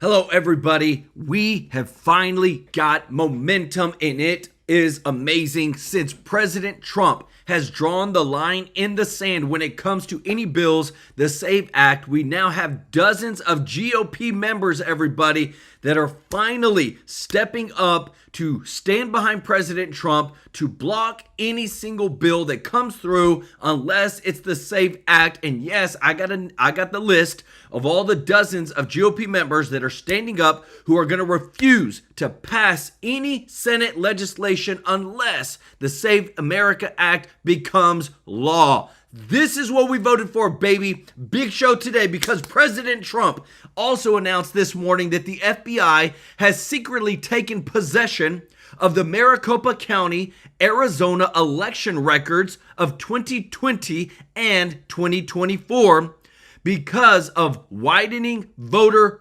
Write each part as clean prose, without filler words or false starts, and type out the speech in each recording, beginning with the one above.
Hello, everybody. We have finally got momentum, and it is amazing since President Trump has drawn the line in the sand when it comes to any bills, the SAVE Act. We now have dozens of GOP members, everybody, that are finally stepping up to stand behind President Trump to block any single bill that comes through unless it's the SAVE Act. And yes, I got the list of all the dozens of GOP members that are standing up who are going to refuse to pass any Senate legislation unless the Save America Act becomes law. This is what we voted for, baby. Big show today because President Trump also announced this morning that the FBI has secretly taken possession of the Maricopa County, Arizona election records of 2020 and 2024 because of widening voter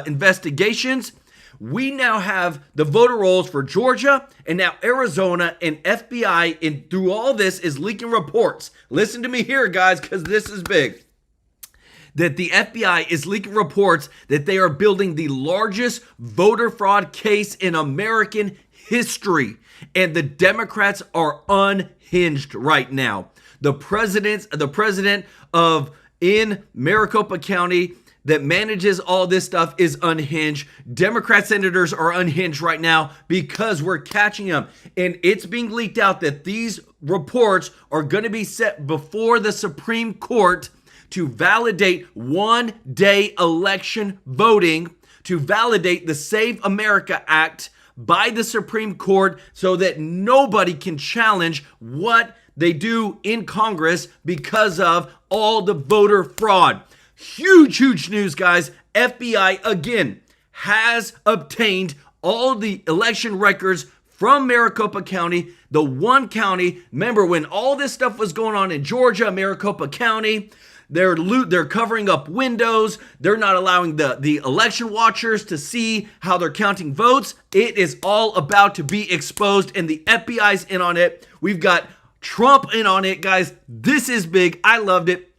investigations. We now have the voter rolls for Georgia and now Arizona, and FBI, and through all this is leaking reports. Listen to me here, guys, because this is big. That the FBI is leaking reports that they are building the largest voter fraud case in American history. And the Democrats are unhinged right now. The president of in Maricopa County that manages all this stuff is unhinged. Democrat senators are unhinged right now because we're catching them. And it's being leaked out that these reports are going to be set before the Supreme Court to validate one-day election voting, to validate the Save America Act by the Supreme Court so that nobody can challenge what they do in Congress because of all the voter fraud. Huge news, guys. FBI, again, has obtained all the election records from Maricopa County, the one county. Remember, when all this stuff was going on in Georgia, Maricopa County, they're covering up windows. They're not allowing the election watchers to see how they're counting votes. It is all about to be exposed, and the FBI's in on it. We've got Trump in on it, guys. This is big. I loved it.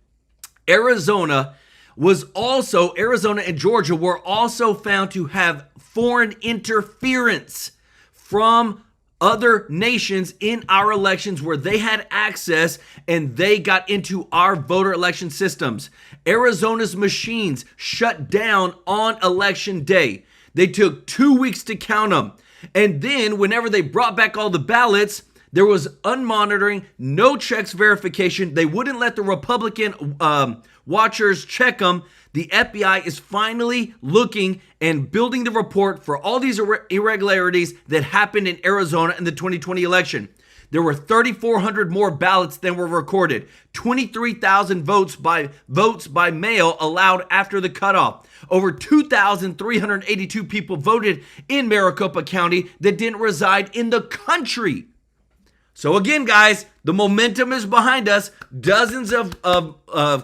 Arizona and Georgia were also found to have foreign interference from other nations in our elections where they had access and they got into our voter election systems. Arizona's machines shut down on election day. They took 2 weeks to count them. And then whenever they brought back all the ballots, there was unmonitoring, no checks verification. They wouldn't let the Republican watchers check them. The FBI is finally looking and building the report for all these irregularities that happened in Arizona in the 2020 election. There were 3,400 more ballots than were recorded. 23,000 votes by mail allowed after the cutoff. Over 2,382 people voted in Maricopa County that didn't reside in the country. So again, guys, the momentum is behind us. Dozens of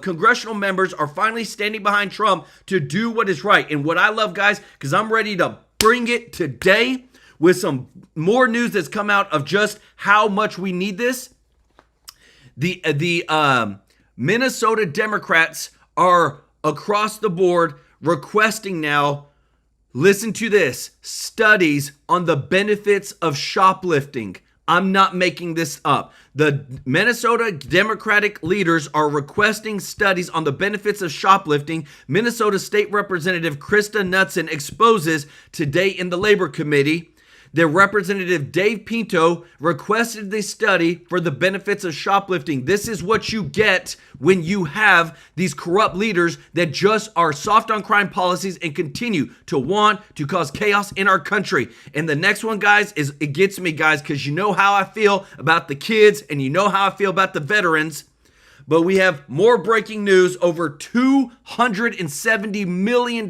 congressional members are finally standing behind Trump to do what is right. And what I love, guys, because I'm ready to bring it today with some more news that's come out of just how much we need this. The Minnesota Democrats are across the board requesting now, listen to this, studies on the benefits of shoplifting. I'm not making this up. The Minnesota Democratic leaders are requesting studies on the benefits of shoplifting. Minnesota State Representative Krista Knudsen exposes today in the Labor Committee. Their Representative Dave Pinto requested the study for the benefits of shoplifting. This is what you get when you have these corrupt leaders that just are soft on crime policies and continue to want to cause chaos in our country. And the next one, guys, it gets me, guys, because you know how I feel about the kids and you know how I feel about the veterans. But we have more breaking news. Over $270 million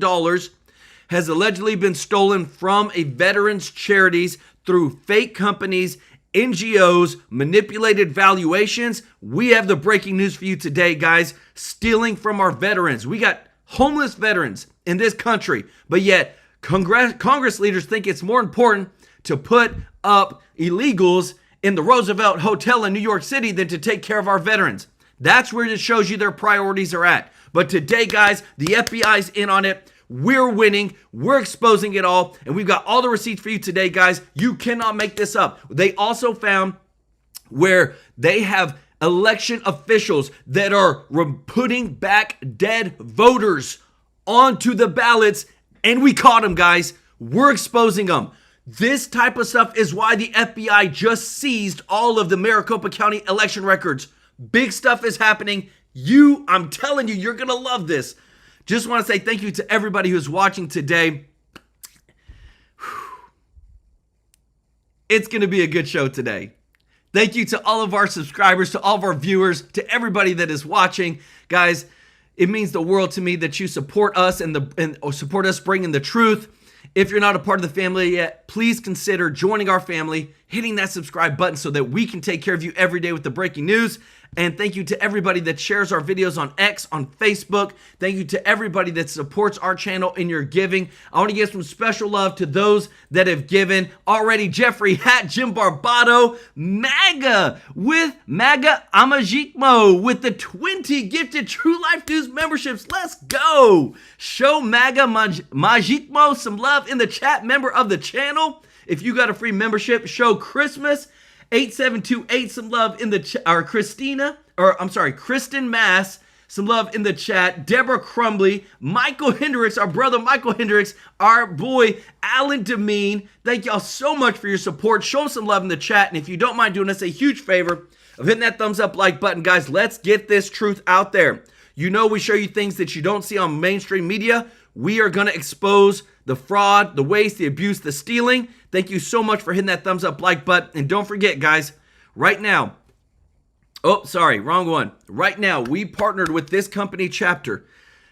has allegedly been stolen from a veterans charities through fake companies, NGOs, manipulated valuations. We have the breaking news for you today, guys. Stealing from our veterans. We got homeless veterans in this country, but yet Congress leaders think it's more important to put up illegals in the Roosevelt Hotel in New York City than to take care of our veterans. That's where it shows you their priorities are at. But today, guys, the FBI's in on it. We're winning. We're exposing it all. And we've got all the receipts for you today, guys. You cannot make this up. They also found where they have election officials that are putting back dead voters onto the ballots. And we caught them, guys. We're exposing them. This type of stuff is why the FBI just seized all of the Maricopa County election records. Big stuff is happening. I'm telling you, you're going to love this. Just want to say thank you to everybody who's watching today. It's going to be a good show today. Thank you to all of our subscribers, to all of our viewers, to everybody that is watching. Guys, it means the world to me that you support us and support us bringing the truth. If you're not a part of the family yet, please consider joining our family, hitting that subscribe button so that we can take care of you every day with the breaking news. And thank you to everybody that shares our videos on X, on Facebook. Thank you to everybody that supports our channel in your giving. I want to give some special love to those that have given already. Jeffrey Hatt, Jim Barbato, MAGA Amajikmo with the 20 gifted True Life News memberships. Let's go. Show MAGA Majikmo some love in the chat, member of the channel. If you got a free membership, show Christmas 8728 some love in the chat, or Kristen Mass, some love in the chat. Deborah Crumbly, Michael Hendricks, our brother Michael Hendricks, our boy Alan Demeen. Thank y'all so much for your support. Show some love in the chat. And if you don't mind doing us a huge favor of hitting that thumbs up like button, guys, let's get this truth out there. You know, we show you things that you don't see on mainstream media. We are going to expose the fraud, the waste, the abuse, the stealing. Thank you so much for hitting that thumbs up like button. And don't forget, guys, right now, wrong one. Right now, we partnered with this company chapter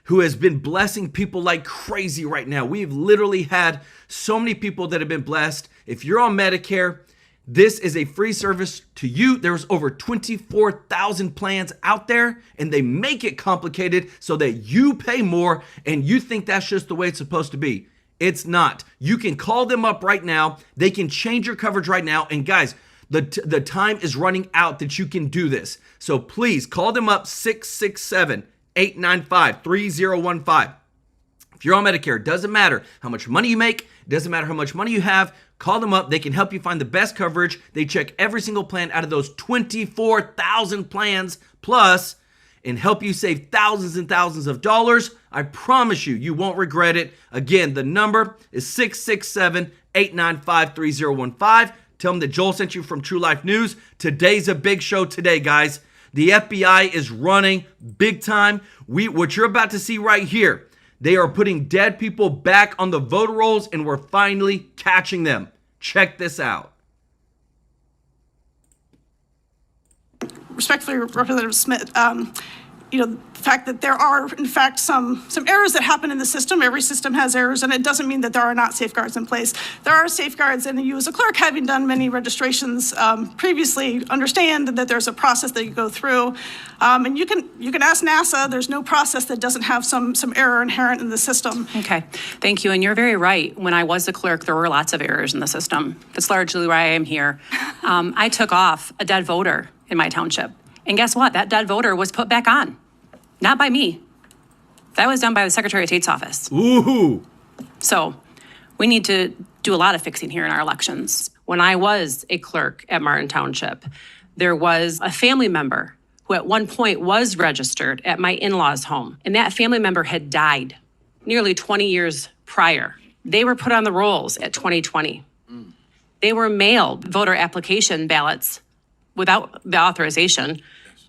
who has been blessing people like crazy right now. We've literally had so many people that have been blessed. If you're on Medicare, this is a free service to you. There's over 24,000 plans out there, and they make it complicated so that you pay more and you think that's just the way it's supposed to be. It's not. You can call them up right now. They can change your coverage right now. And guys, the time is running out that you can do this. So please call them up, 667-895-3015. If you're on Medicare, it doesn't matter how much money you make. It doesn't matter how much money you have. Call them up. They can help you find the best coverage. They check every single plan out of those 24,000 plans plus and help you save thousands and thousands of dollars. I promise you, you won't regret it. Again, the number is 667-895-3015. Tell them that Joel sent you from True Life News. Today's a big show today, guys. The FBI is running big time. What you're about to see right here, they are putting dead people back on the voter rolls, and we're finally catching them. Check this out. Respectfully, Representative Smith, the fact that there are, in fact, some errors that happen in the system. Every system has errors, and it doesn't mean that there are not safeguards in place. There are safeguards, and you as a clerk, having done many registrations previously, understand that there's a process that you go through. And you can ask NASA. There's no process that doesn't have some error inherent in the system. Okay, thank you. And you're very right. When I was a clerk, there were lots of errors in the system. That's largely why I am here. I took off a dead voter in my township. And guess what? That dead voter was put back on. Not by me. That was done by the Secretary of State's office. Ooh. So we need to do a lot of fixing here in our elections. When I was a clerk at Martin Township, there was a family member who at one point was registered at my in-laws' home. And that family member had died nearly 20 years prior. They were put on the rolls at 2020. They were mailed voter application ballots without the authorization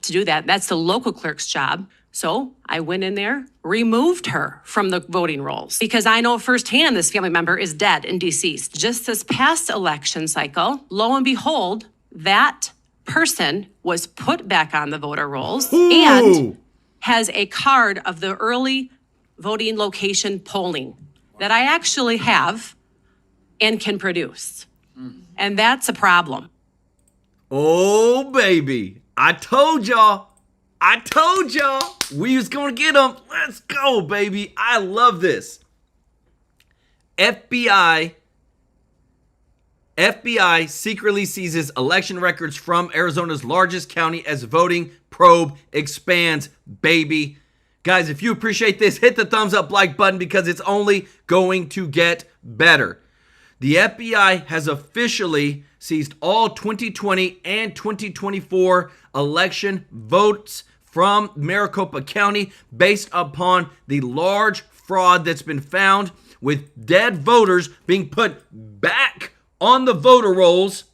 to do that. That's the local clerk's job. So I went in there, removed her from the voting rolls because I know firsthand this family member is dead and deceased. Just this past election cycle, lo and behold, that person was put back on the voter rolls and has a card of the early voting location polling that I actually have and can produce. And that's a problem. Oh, baby. I told y'all. We was going to get them. Let's go, baby. I love this. FBI secretly seizes election records from Arizona's largest county as voting probe expands, baby. Guys, if you appreciate this, hit the thumbs up like button because it's only going to get better. The FBI has officially seized all 2020 and 2024 election votes from Maricopa County based upon the large fraud that's been found with dead voters being put back on the voter rolls.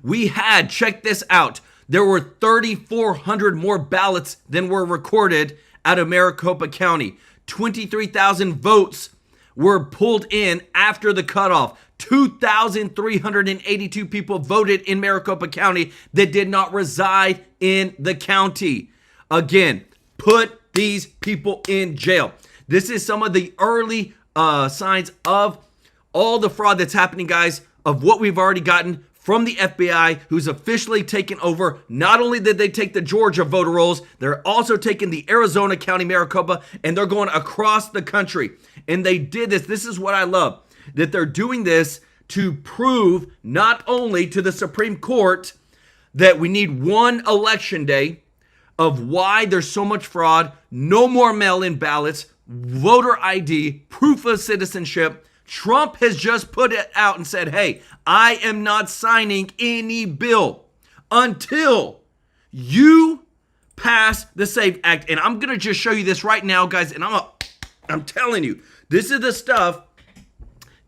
We had, check this out, there were 3,400 more ballots than were recorded out of Maricopa County. 23,000 votes were pulled in after the cutoff. 2,382 people voted in Maricopa County that did not reside in the county. Again, put these people in jail. This is some of the early signs of all the fraud that's happening, guys, of what we've already gotten from the FBI, who's officially taken over. Not only did they take the Georgia voter rolls, they're also taking the Arizona County Maricopa, and they're going across the country. And they did this. This is what I love, that they're doing this to prove not only to the Supreme Court that we need one election day of why there's so much fraud, no more mail-in ballots, voter ID, proof of citizenship. Trump has just put it out and said, hey, I am not signing any bill until you pass the SAFE Act. And I'm going to just show you this right now, guys. And I'm telling you, this is the stuff.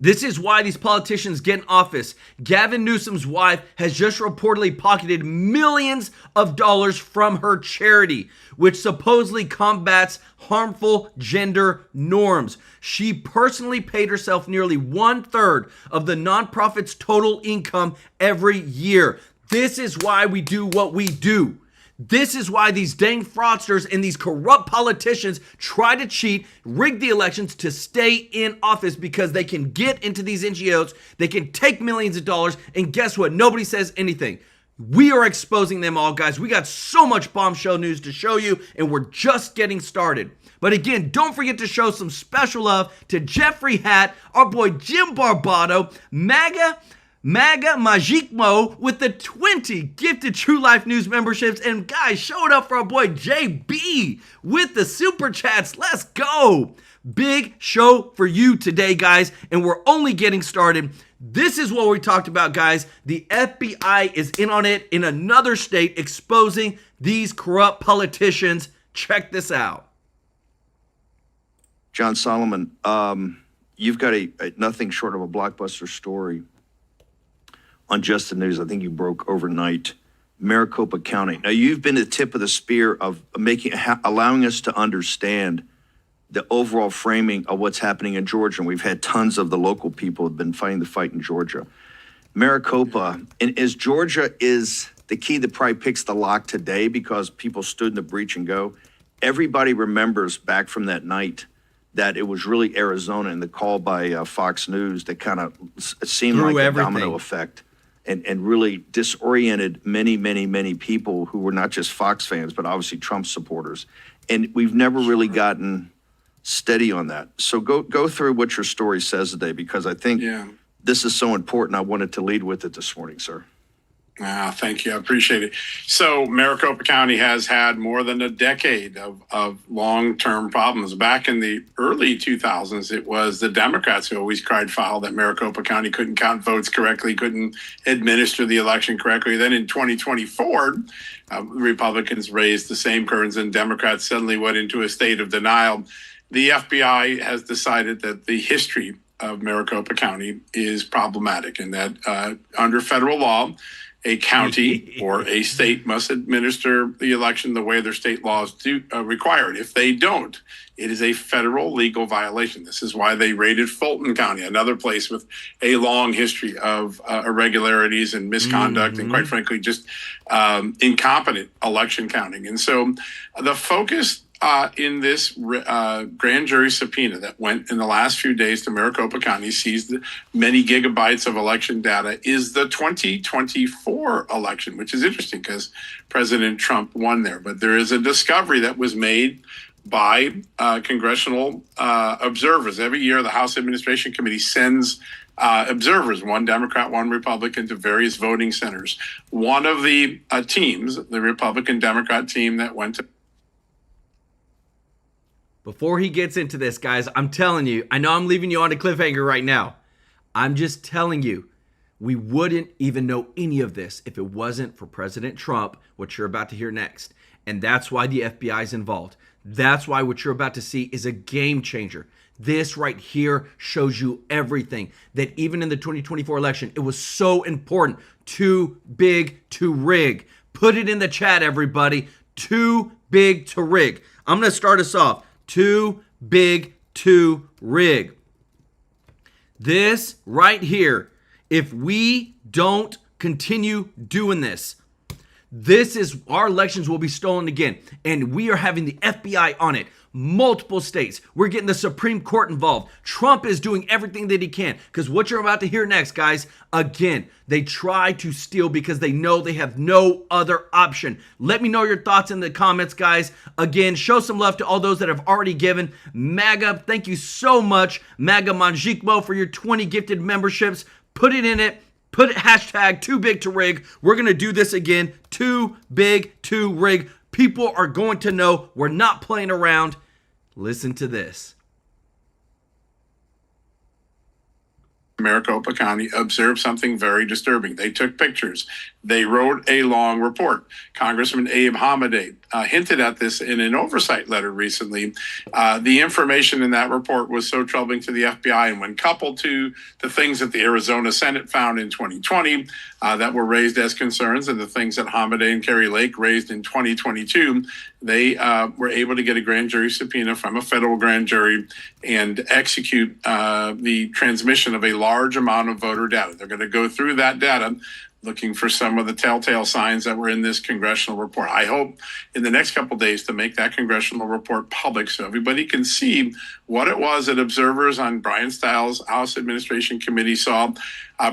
This is why these politicians get in office. Gavin Newsom's wife has just reportedly pocketed millions of dollars from her charity, which supposedly combats harmful gender norms. She personally paid herself nearly 1/3 of the nonprofit's total income every year. This is why we do what we do. This is why these dang fraudsters and these corrupt politicians try to cheat, rig the elections to stay in office because they can get into these NGOs, they can take millions of dollars, and guess what? Nobody says anything. We are exposing them all, guys. We got so much bombshell news to show you, and we're just getting started. But again, don't forget to show some special love to Jeffrey Hatt, our boy Jim Barbato, MAGA Magicmo with the 20 gifted True Life News memberships. And guys, show it up for our boy JB with the super chats. Let's go. Big show for you today, guys. And we're only getting started. This is what we talked about, guys. The FBI is in on it in another state, exposing these corrupt politicians. Check this out. John Solomon, you've got a nothing short of a blockbuster story on Just the News. I think you broke overnight. Maricopa County. Now, you've been the tip of the spear of allowing us to understand the overall framing of what's happening in Georgia. And we've had tons of the local people who have been fighting the fight in Georgia. Maricopa, and as Georgia is the key that probably picks the lock today because people stood in the breach and go, everybody remembers back from that night that it was really Arizona and the call by Fox News that kind of seemed like a domino effect and really disoriented many people who were not just Fox fans, but obviously Trump supporters. And we've never really gotten steady on that. So go through what your story says today, because I think this is so important. I wanted to lead with it this morning, sir. Thank you. I appreciate it. So Maricopa County has had more than a decade of long-term problems. Back in the early 2000s, it was the Democrats who always cried foul that Maricopa County couldn't count votes correctly, couldn't administer the election correctly. Then in 2024, Republicans raised the same curtains and Democrats suddenly went into a state of denial. The FBI has decided that the history of Maricopa County is problematic and that under federal law, a county or a state must administer the election the way their state laws do require it. If they don't, it is a federal legal violation. This is why they raided Fulton County, another place with a long history of irregularities and misconduct and, quite frankly, just incompetent election counting. And so the focus in this grand jury subpoena that went in the last few days to Maricopa County, seized many gigabytes of election data, is the 2024 election, which is interesting because President Trump won there. But there is a discovery that was made by congressional observers. Every year, the House Administration Committee sends observers, one Democrat, one Republican, to various voting centers. One of the teams, the Republican-Democrat team that went to before he gets into this, guys, I'm telling you, I know I'm leaving you on a cliffhanger right now. I'm just telling you, we wouldn't even know any of this if it wasn't for President Trump, what you're about to hear next. And that's why the FBI is involved. That's why what you're about to see is a game changer. This right here shows you everything, that even in the 2024 election, it was so important. Too big to rig. Put it in the chat, everybody. Too big to rig. I'm going to start us off. Too big to rig. This right here, if we don't continue doing this, our elections will be stolen again. And we are having the FBI on it. Multiple states. We're getting the Supreme Court involved. Trump is doing everything that he can. Because what you're about to hear next, guys, again, they try to steal because they know they have no other option. Let me know your thoughts in the comments, guys. Again, show some love to all those that have already given. MAGA, thank you so much. MAGA Manjikmo for your 20 gifted memberships. Put it in it. Put it hashtag too big to rig. We're going to do this again. Too big to rig. People are going to know we're not playing around. Listen to this. Maricopa County observed something very disturbing. They took pictures. They wrote a long report. Congressman Abe Hamadeh hinted at this in an oversight letter recently. The information in that report was so troubling to the FBI, and when coupled to the things that the Arizona Senate found in 2020 that were raised as concerns, and the things that Hamadeh and Kari Lake raised in 2022, they were able to get a grand jury subpoena from a federal grand jury and execute the transmission of a large amount of voter data. They're going to go through that data, looking for some of the telltale signs that were in this congressional report. I hope in the next couple of days to make that congressional report public so everybody can see what it was that observers on Brian Stiles' House Administration Committee saw.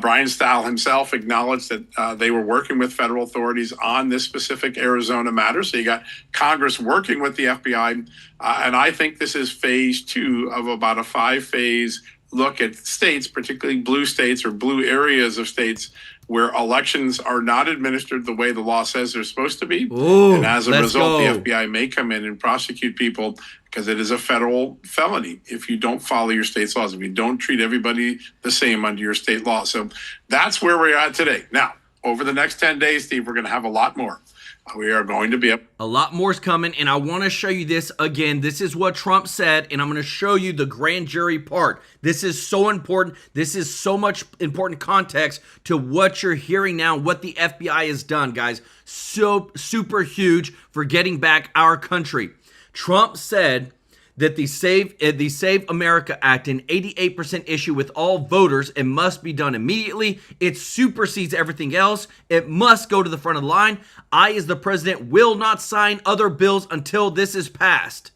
Brian Stile himself acknowledged that they were working with federal authorities on this specific Arizona matter. So you got Congress working with the FBI. And I think this is phase 2 of about a 5-phase look at states, particularly blue states or blue areas of states, where elections are not administered the way the law says they're supposed to be. Ooh, and as a result, go. the FBI may come in and prosecute people because it is a federal felony if you don't follow your state's laws, if you don't treat everybody the same under your state law. So that's where we're at today. Now, over the next 10 days, Steve, we're going to have a lot more. We are going to be up. A lot more is coming, and I want to show you this again. This is what Trump said, and I'm going to show you the grand jury part. This is so important. This is so much important context to what you're hearing now, what the FBI has done, guys. So super huge for getting back our country. Trump said that the Save America Act, an 88% issue with all voters, it must be done immediately. It supersedes everything else. It must go to the front of the line. I, as the president, will not sign other bills until this is passed.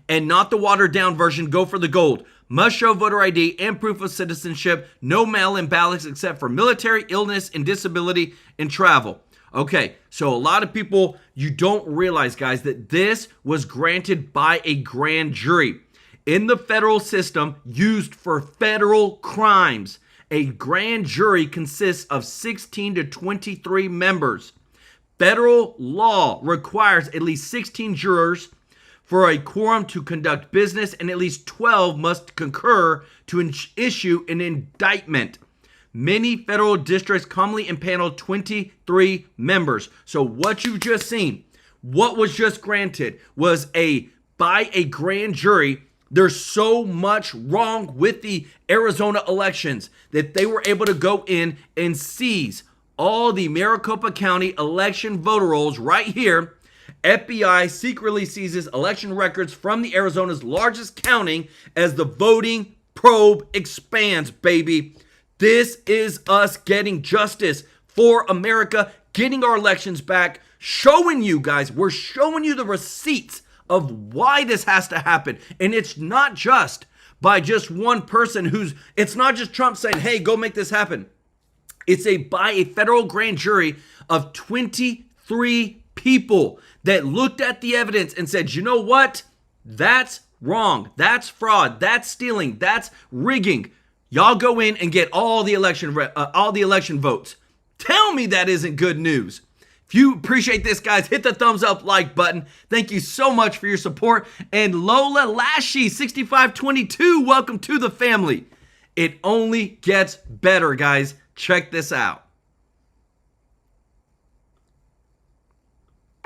And not the watered down version, go for the gold. Must show voter ID and proof of citizenship. No mail-in ballots except for military, illness, and disability and travel. Okay, so a lot of people, you don't realize, guys, that this was granted by a grand jury. In the federal system used for federal crimes, a grand jury consists of 16 to 23 members. Federal law requires at least 16 jurors for a quorum to conduct business, and at least 12 must concur to issue an indictment. Many federal districts commonly impanel 23 members. So what you've just seen, what was just granted was by a grand jury. There's so much wrong with the Arizona elections that they were able to go in and seize all the Maricopa County election voter rolls right here. FBI secretly seizes election records from the Arizona's largest county as the voting probe expands, baby. This is us getting justice for America, getting our elections back, showing you guys, we're showing you the receipts of why this has to happen. And it's not just by just one person it's not just Trump saying, hey, go make this happen. It's by a federal grand jury of 23 people that looked at the evidence and said, you know what? That's wrong. That's fraud. That's stealing. That's rigging. Y'all go in and get all the election votes. Tell me that isn't good news. If you appreciate this, guys, hit the thumbs up like button. Thank you so much for your support. And Lola Lashy 6522, welcome to the family. It only gets better, guys. Check this out.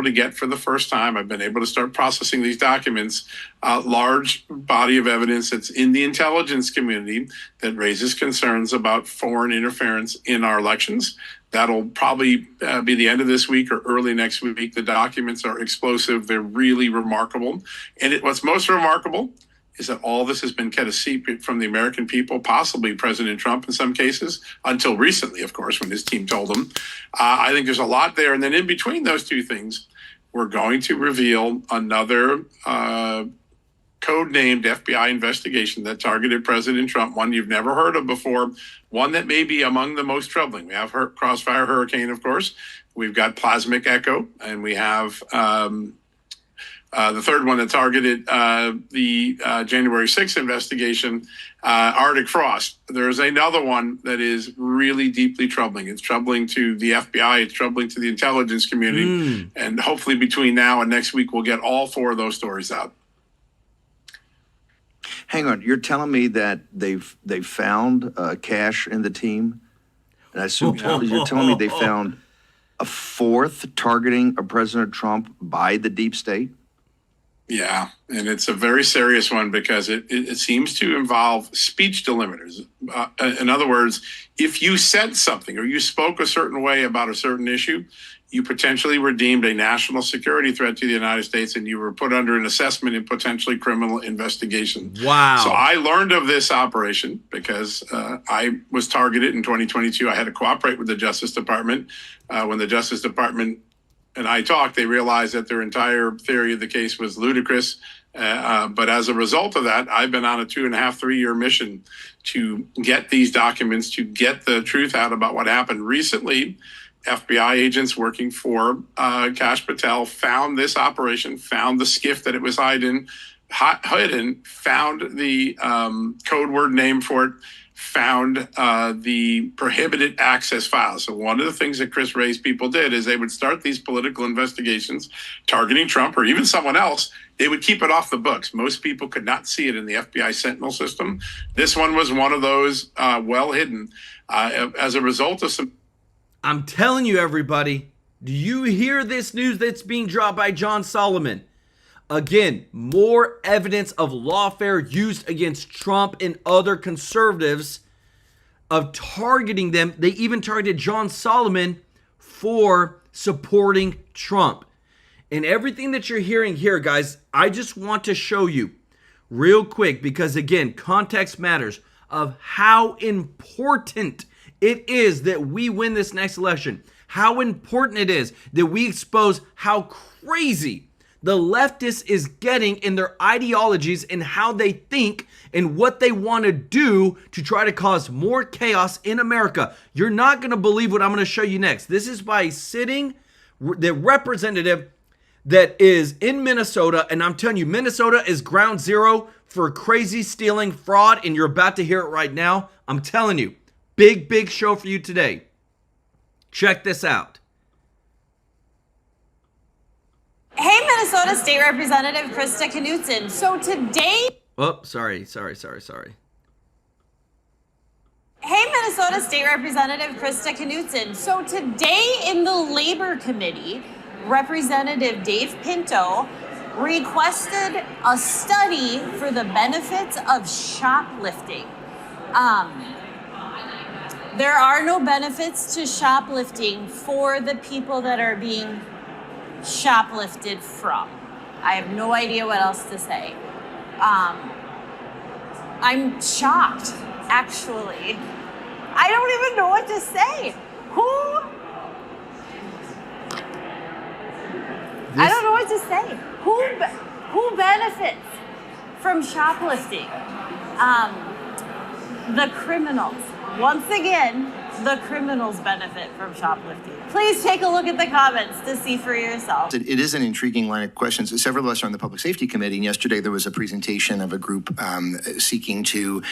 To get for the first time, I've been able to start processing these documents, large body of evidence that's in the intelligence community that raises concerns about foreign interference in our elections. That'll probably be the end of this week or early next week. The documents are explosive. They're really remarkable. And what's most remarkable is that all this has been kept a secret from the American people, possibly President Trump in some cases, until recently, of course, when his team told him. I think there's a lot there. And then in between those two things, we're going to reveal another code-named FBI investigation that targeted President Trump, one you've never heard of before, one that may be among the most troubling. We have Crossfire Hurricane, of course. We've got Plasmic Echo, and we have the third one that targeted the January 6th investigation, Arctic Frost. There's another one that is really deeply troubling. It's troubling to the FBI. It's troubling to the intelligence community. And hopefully between now and next week, we'll get all four of those stories out. Hang on, you're telling me that they've found cash in the team? And I assume you're telling me they found a fourth targeting of President Trump by the deep state? Yeah, and it's a very serious one because it seems to involve speech delimiters. In other words, if you said something or you spoke a certain way about a certain issue, you potentially were deemed a national security threat to the United States and you were put under an assessment in potentially criminal investigation. Wow. So I learned of this operation because I was targeted in 2022. I had to cooperate with the Justice Department. When the Justice Department and I talked, they realized that their entire theory of the case was ludicrous. But as a result of that, I've been on a 2.5, 3-year mission to get these documents, to get the truth out about what happened. Recently, FBI agents working for Kash Patel found this operation, found the skiff that it was hidden, found the code word name for it, found the prohibited access files. So one of the things that Chris Wray's people did is they would start these political investigations targeting Trump or even someone else. They would keep it off the books. Most people could not see it in the FBI Sentinel system. This one was one of those well hidden as a result of some. I'm telling you, everybody, do you hear this news that's being dropped by John Solomon? Again, more evidence of lawfare used against Trump and other conservatives of targeting them. They even targeted John Solomon for supporting Trump. And everything that you're hearing here, guys, I just want to show you real quick because, again, context matters of how important it is that we win this next election. How important it is that we expose how crazy the leftists is getting in their ideologies and how they think and what they want to do to try to cause more chaos in America. You're not going to believe what I'm going to show you next. This is by the representative that is in Minnesota. And I'm telling you, Minnesota is ground zero for crazy stealing, fraud. And you're about to hear it right now. I'm telling you, big show for you today. Check this out. Hey, Minnesota State Representative Krista Knudsen. So today... Oh, sorry. Hey, Minnesota State Representative Krista Knudsen. So today in the Labor Committee, Representative Dave Pinto requested a study for the benefits of shoplifting. There are no benefits to shoplifting for the people that are being shoplifted from. I have no idea what else to say. I'm shocked, actually. I don't even know what to say. I don't know what to say. Who benefits from shoplifting? The criminals. Once again, the criminals benefit from shoplifting? Please take a look at the comments to see for yourself. It is an intriguing line of questions. Several of us are on the Public Safety Committee, and yesterday there was a presentation of a group seeking to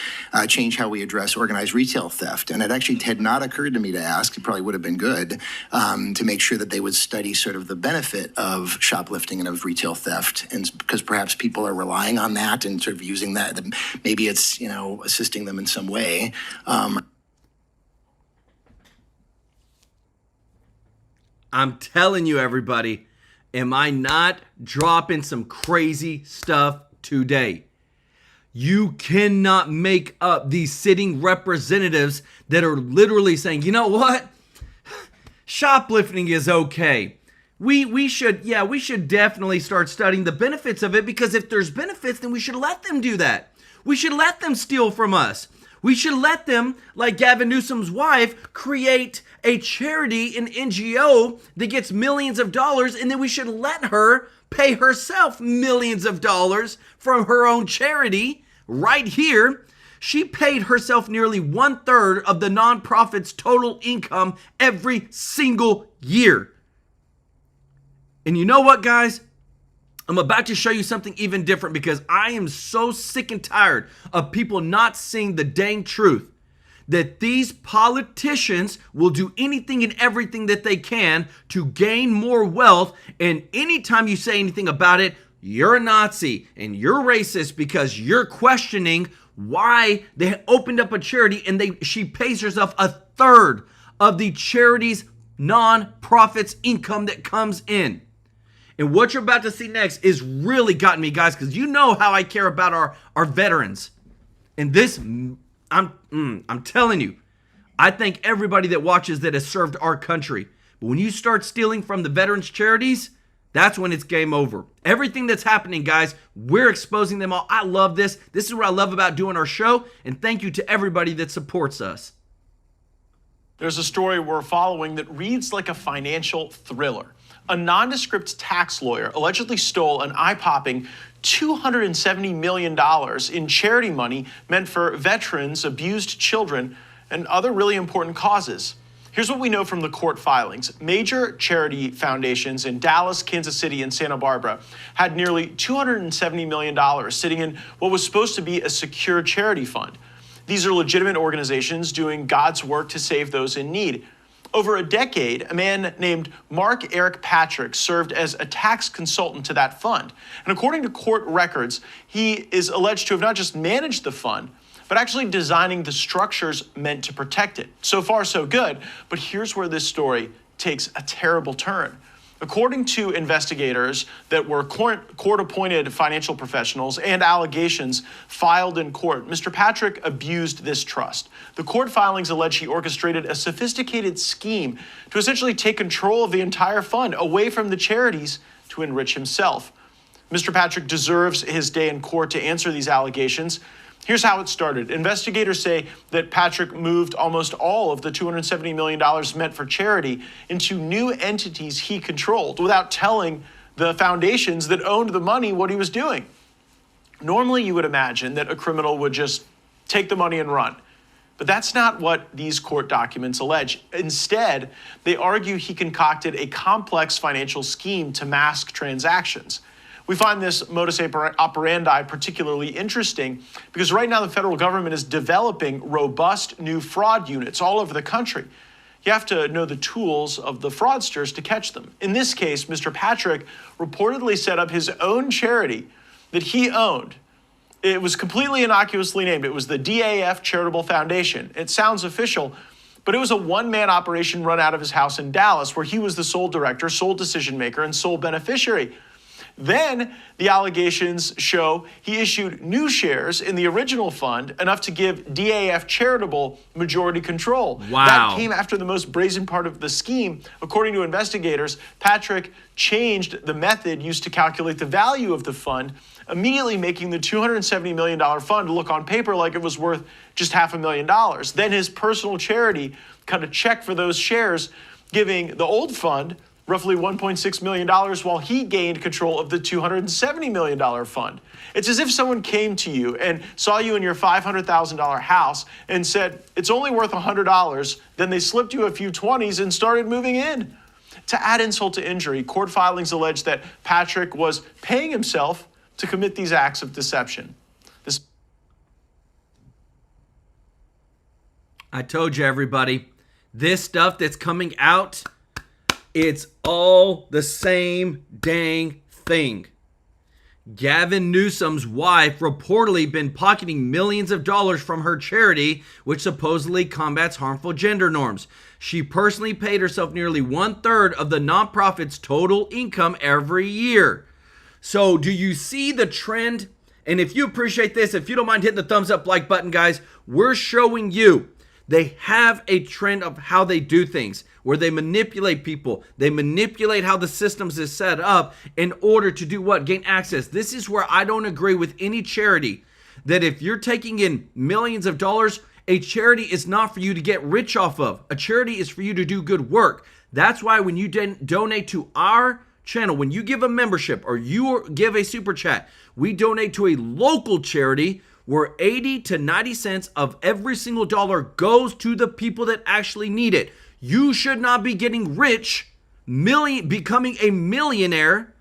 change how we address organized retail theft. And it actually had not occurred to me to ask, it probably would have been good, to make sure that they would study sort of the benefit of shoplifting and of retail theft. And because perhaps people are relying on that and sort of using that, maybe it's, assisting them in some way. I'm telling you, everybody, am I not dropping some crazy stuff today? You cannot make up these sitting representatives that are literally saying, you know what? Shoplifting is okay. We should definitely start studying the benefits of it, because if there's benefits, then we should let them do that. We should let them steal from us. We should let them, like Gavin Newsom's wife, create a charity, an NGO that gets millions of dollars, and then we should let her pay herself millions of dollars from her own charity right here. She paid herself nearly 1/3 of the nonprofit's total income every single year. And you know what, guys? I'm about to show you something even different, because I am so sick and tired of people not seeing the dang truth that these politicians will do anything and everything that they can to gain more wealth. And anytime you say anything about it, you're a Nazi and you're racist, because you're questioning why they opened up a charity and she pays herself 1/3 of the charity's non-profits income that comes in. And what you're about to see next is really gotten me, guys, because you know how I care about our veterans. And this, I'm telling you, I thank everybody that watches that has served our country. But when you start stealing from the veterans charities, that's when it's game over. Everything that's happening, guys, we're exposing them all. I love this. This is what I love about doing our show. And thank you to everybody that supports us. There's a story we're following that reads like a financial thriller. A nondescript tax lawyer allegedly stole an eye-popping $270 million in charity money meant for veterans, abused children, and other really important causes. Here's what we know from the court filings. Major charity foundations in Dallas, Kansas City, and Santa Barbara had nearly $270 million sitting in what was supposed to be a secure charity fund. These are legitimate organizations doing God's work to save those in need. Over a decade, a man named Mark Eric Patrick served as a tax consultant to that fund. And according to court records, he is alleged to have not just managed the fund, but actually designing the structures meant to protect it. So far, so good. But here's where this story takes a terrible turn. According to investigators that were court-appointed financial professionals and allegations filed in court, Mr. Patrick abused this trust. The court filings allege he orchestrated a sophisticated scheme to essentially take control of the entire fund away from the charities to enrich himself. Mr. Patrick deserves his day in court to answer these allegations. Here's how it started. Investigators say that Patrick moved almost all of the $270 million meant for charity into new entities he controlled without telling the foundations that owned the money what he was doing. Normally, you would imagine that a criminal would just take the money and run. But that's not what these court documents allege. Instead, they argue he concocted a complex financial scheme to mask transactions. We find this modus operandi particularly interesting because right now the federal government is developing robust new fraud units all over the country. You have to know the tools of the fraudsters to catch them. In this case, Mr. Patrick reportedly set up his own charity that he owned. It was completely innocuously named. It was the DAF Charitable Foundation. It sounds official, but it was a one-man operation run out of his house in Dallas where he was the sole director, sole decision maker, and sole beneficiary. Then the allegations show he issued new shares in the original fund, enough to give DAF Charitable majority control. Wow. That came after the most brazen part of the scheme. According to investigators, Patrick changed the method used to calculate the value of the fund, immediately making the $270 million fund look on paper like it was worth just $500,000. Then his personal charity cut a check for those shares, giving the old fund roughly $1.6 million, while he gained control of the $270 million fund. It's as if someone came to you and saw you in your $500,000 house and said, it's only worth $100. Then they slipped you a few 20s and started moving in. To add insult to injury, court filings allege that Patrick was paying himself to commit these acts of deception. I told you, everybody, this stuff that's coming out, it's all the same dang thing. Gavin Newsom's wife reportedly been pocketing millions of dollars from her charity, which supposedly combats harmful gender norms. She personally paid herself nearly 1/3 of the nonprofit's total income every year. So do you see the trend? And if you appreciate this, if you don't mind hitting the thumbs up like button, guys, we're showing you they have a trend of how they do things, where they manipulate people. They manipulate how the systems is set up in order to do what? Gain access. This is where I don't agree with any charity, that if you're taking in millions of dollars, a charity is not for you to get rich off of. A charity is for you to do good work. That's why when you donate to our channel, when you give a membership or you give a super chat, we donate to a local charity where 80 to 90 cents of every single dollar goes to the people that actually need it. You should not be getting rich, becoming a millionaire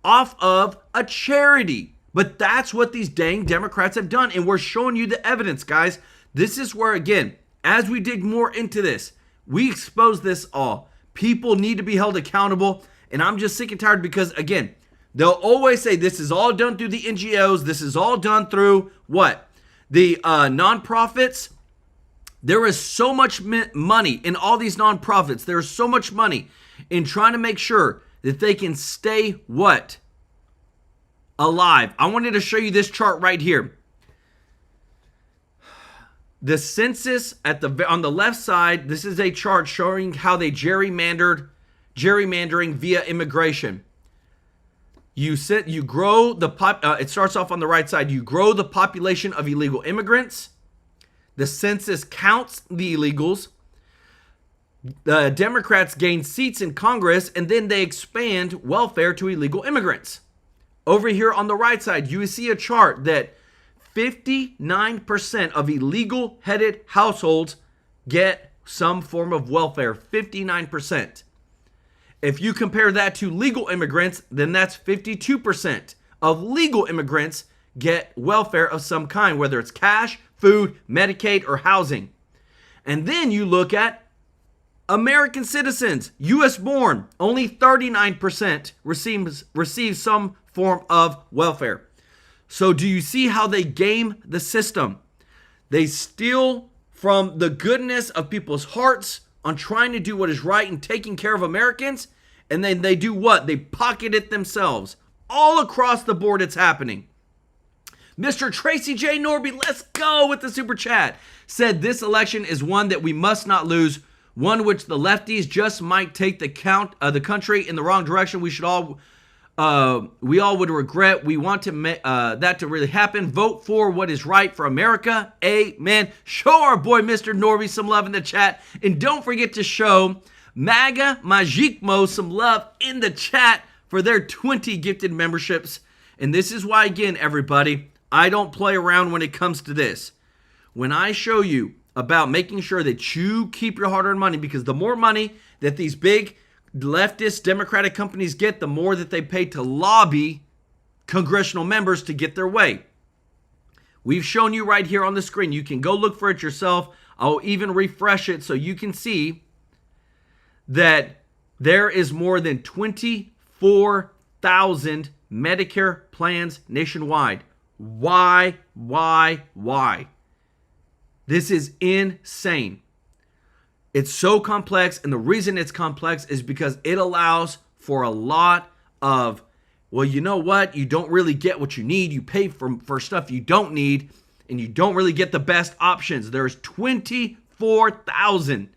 off of a charity. But that's what these dang Democrats have done. And we're showing you the evidence, guys. This is where, again, as we dig more into this, we expose this all. People need to be held accountable. And I'm just sick and tired because, again, they'll always say this is all done through the NGOs. This is all done through what? The nonprofits. There is so much money in all these nonprofits. There is so much money in trying to make sure that they can stay what? Alive. I wanted to show you this chart right here. The census on the left side, this is a chart showing how they gerrymandering via immigration. You grow the it starts off on the right side. You grow the population of illegal immigrants. The census counts the illegals. The Democrats gain seats in Congress, and then they expand welfare to illegal immigrants. Over here on the right side, you see a chart that 59% of illegal headed households get some form of welfare. 59%. If you compare that to legal immigrants, then that's 52% of legal immigrants get welfare of some kind, whether it's cash, food, Medicaid, or housing. And then you look at American citizens, U.S. born, only 39% receive some form of welfare. So do you see how they game the system? They steal from the goodness of people's hearts on trying to do what is right and taking care of Americans, and then they do what? They pocket it themselves. All across the board it's happening. Mr. Tracy J. Norby, let's go with the super chat, said this election is one that we must not lose, one which the lefties just might take the country in the wrong direction. We all would regret. We want that to really happen. Vote for what is right for America. Amen. Show our boy Mr. Norby some love in the chat. And don't forget to show MAGA Magikmo some love in the chat for their 20 gifted memberships. And this is why, again, everybody, I don't play around when it comes to this. When I show you about making sure that you keep your hard-earned money, because the more money that these big leftist Democratic companies get, the more that they pay to lobby congressional members to get their way. We've shown you right here on the screen. You can go look for it yourself. I'll even refresh it so you can see that there is more than 24,000 Medicare plans nationwide. Why? This is insane. It's so complex, and the reason it's complex is because it allows for a lot of, well, you know what? You don't really get what you need. You pay for stuff you don't need, and you don't really get the best options. There's 24,000.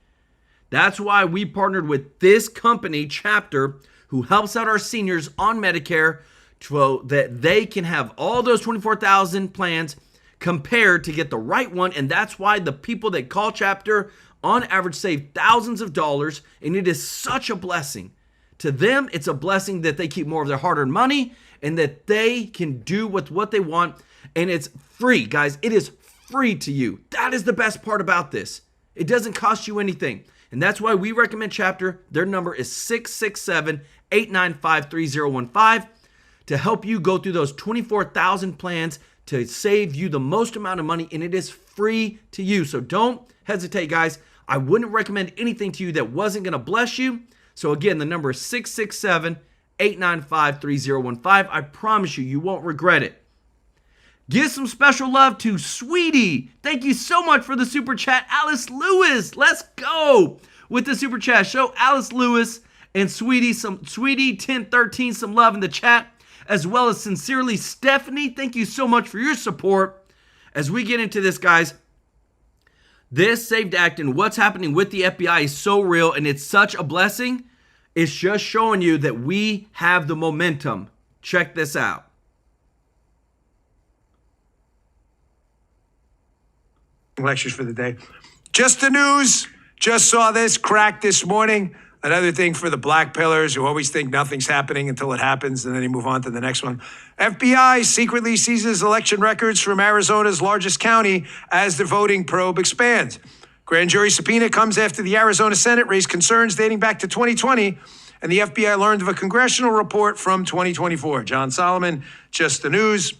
That's why we partnered with this company, Chapter, who helps out our seniors on Medicare so that they can have all those 24,000 plans compared to get the right one. And that's why the people that call Chapter on average save thousands of dollars. And it is such a blessing To them, it's a blessing that they keep more of their hard-earned money and that they can do with what they want. And it's free, guys. It is free to you. That is the best part about this. It doesn't cost you anything. And that's why we recommend Chapter. Their number is 667-895-3015 to help you go through those 24,000 plans to save you the most amount of money. And it is free to you. So don't hesitate, guys. I wouldn't recommend anything to you that wasn't going to bless you. So again, the number is 667-895-3015. I promise you, you won't regret it. Give some special love to Sweetie. Thank you so much for the super chat. Alice Lewis, let's go with the super chat. Show Alice Lewis and Sweetie 1013 some love in the chat, as well as Sincerely Stephanie. Thank you so much for your support. As we get into this, guys, this SAVED Act and what's happening with the FBI is so real, and it's such a blessing. It's just showing you that we have the momentum. Check this out. Lectures for the day. Just the news. Just saw this crack this morning. Another thing for the black pillars who always think nothing's happening until it happens and then they move on to the next one. FBI secretly seizes election records from Arizona's largest county as the voting probe expands. Grand jury subpoena comes after the Arizona Senate raised concerns dating back to 2020, and the FBI learned of a congressional report from 2024. John Solomon, Just the News.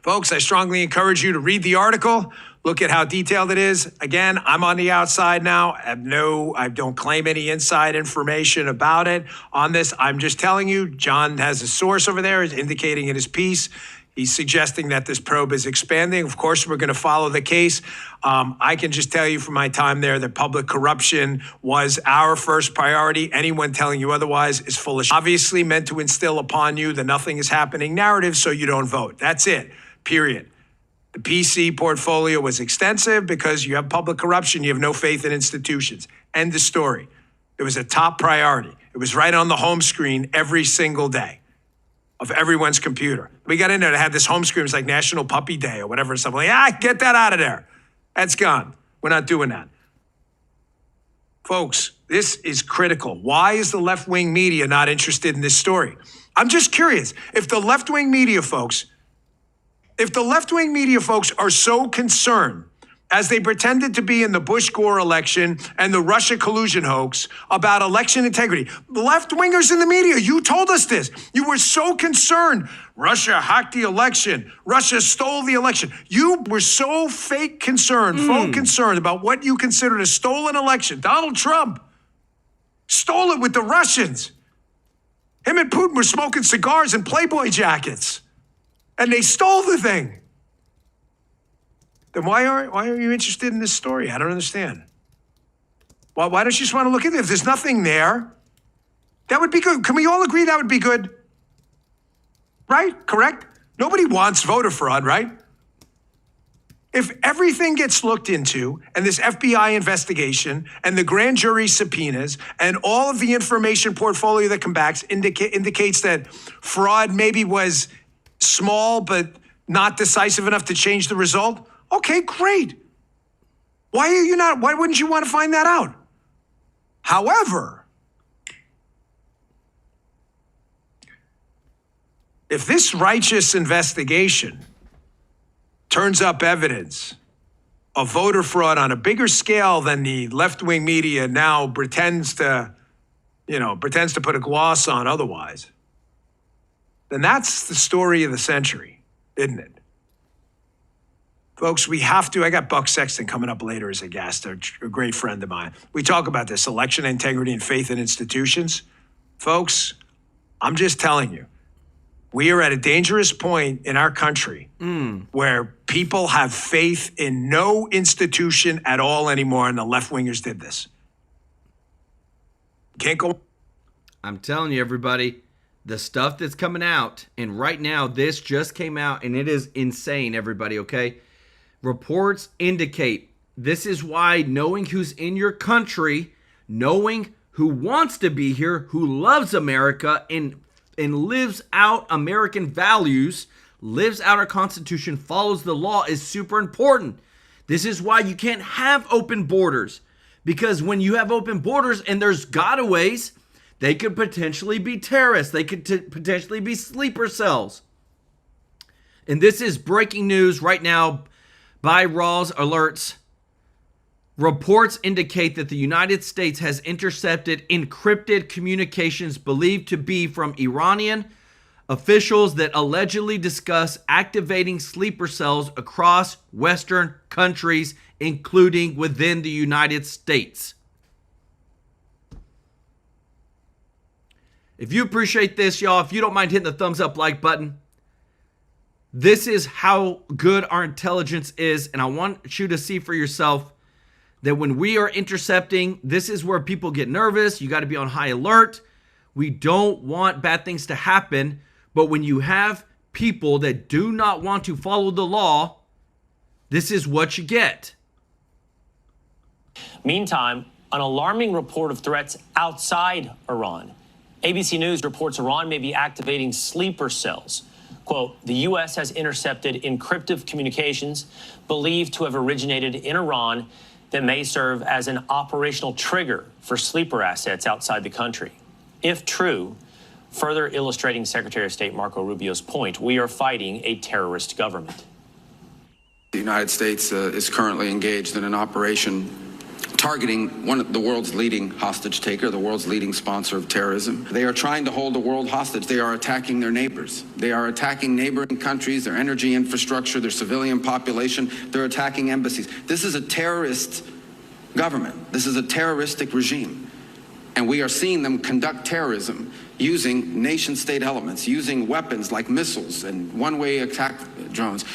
Folks, I strongly encourage you to read the article. Look at how detailed it is. Again, I'm on the outside now. I don't claim any inside information about it on this. I'm just telling you, John has a source over there, is indicating in his piece. He's suggesting that this probe is expanding. Of course, we're going to follow the case. I can just tell you from my time there that public corruption was our first priority. Anyone telling you otherwise is foolish. Obviously meant to instill upon you the nothing is happening narrative so you don't vote. That's it, period. The PC portfolio was extensive because you have public corruption, you have no faith in institutions. End of story. It was a top priority. It was right on the home screen every single day of everyone's computer. We got in there to have this home screen. It was like National Puppy Day or whatever. Something like, get that out of there. That's gone. We're not doing that. Folks, this is critical. Why is the left-wing media not interested in this story? I'm just curious. If the left-wing media folks are so concerned, as they pretended to be in the Bush-Gore election and the Russia collusion hoax, about election integrity. Left-wingers in the media, you told us this. You were so concerned. Russia hacked the election. Russia stole the election. You were so fake concerned, faux concerned about what you considered a stolen election. Donald Trump stole it with the Russians. Him and Putin were smoking cigars and Playboy jackets. And they stole the thing. Then why are you interested in this story? I don't understand. Why don't you just want to look at it? If there's nothing there, that would be good. Can we all agree that would be good? Right? Correct? Nobody wants voter fraud, right? If everything gets looked into, and this FBI investigation, and the grand jury subpoenas, and all of the information portfolio that comes back indicates that fraud maybe was small, but not decisive enough to change the result. Okay, great. Why wouldn't you want to find that out? However, if this righteous investigation turns up evidence of voter fraud on a bigger scale than the left-wing media now pretends to put a gloss on otherwise, then that's the story of the century, isn't it? Folks, we have to. I got Buck Sexton coming up later as a guest, a great friend of mine. We talk about this, election integrity and faith in institutions. Folks, I'm just telling you, we are at a dangerous point in our country where people have faith in no institution at all anymore, and the left-wingers did this. Can't go. I'm telling you, everybody, the stuff that's coming out, and right now this just came out, and it is insane, everybody, okay? Reports indicate this is why knowing who's in your country, knowing who wants to be here, who loves America, and lives out American values, lives out our Constitution, follows the law is super important. This is why you can't have open borders. Because when you have open borders and there's gotaways, They could potentially be terrorists. They could potentially be sleeper cells. And this is breaking news right now by Raw's Alerts. Reports indicate that the United States has intercepted encrypted communications believed to be from Iranian officials that allegedly discuss activating sleeper cells across Western countries, including within the United States. If you appreciate this, y'all, if you don't mind hitting the thumbs up like button, this is how good our intelligence is, and I want you to see for yourself that when we are intercepting, this is where people get nervous. You got to be on high alert. We don't want bad things to happen. But when you have people that do not want to follow the law, this is what you get. Meantime, an alarming report of threats outside Iran. ABC News reports Iran may be activating sleeper cells. Quote, the U.S. has intercepted encrypted communications believed to have originated in Iran that may serve as an operational trigger for sleeper assets outside the country. If true, further illustrating Secretary of State Marco Rubio's point, we are fighting a terrorist government. The United States is currently engaged in an operation targeting one of the world's leading hostage taker, the world's leading sponsor of terrorism. They are trying to hold the world hostage. They are attacking their neighbors. They are attacking neighboring countries, their energy infrastructure, their civilian population. They're attacking embassies. This is a terrorist government. This is a terroristic regime. And we are seeing them conduct terrorism using nation-state elements, using weapons like missiles and one-way attack drones.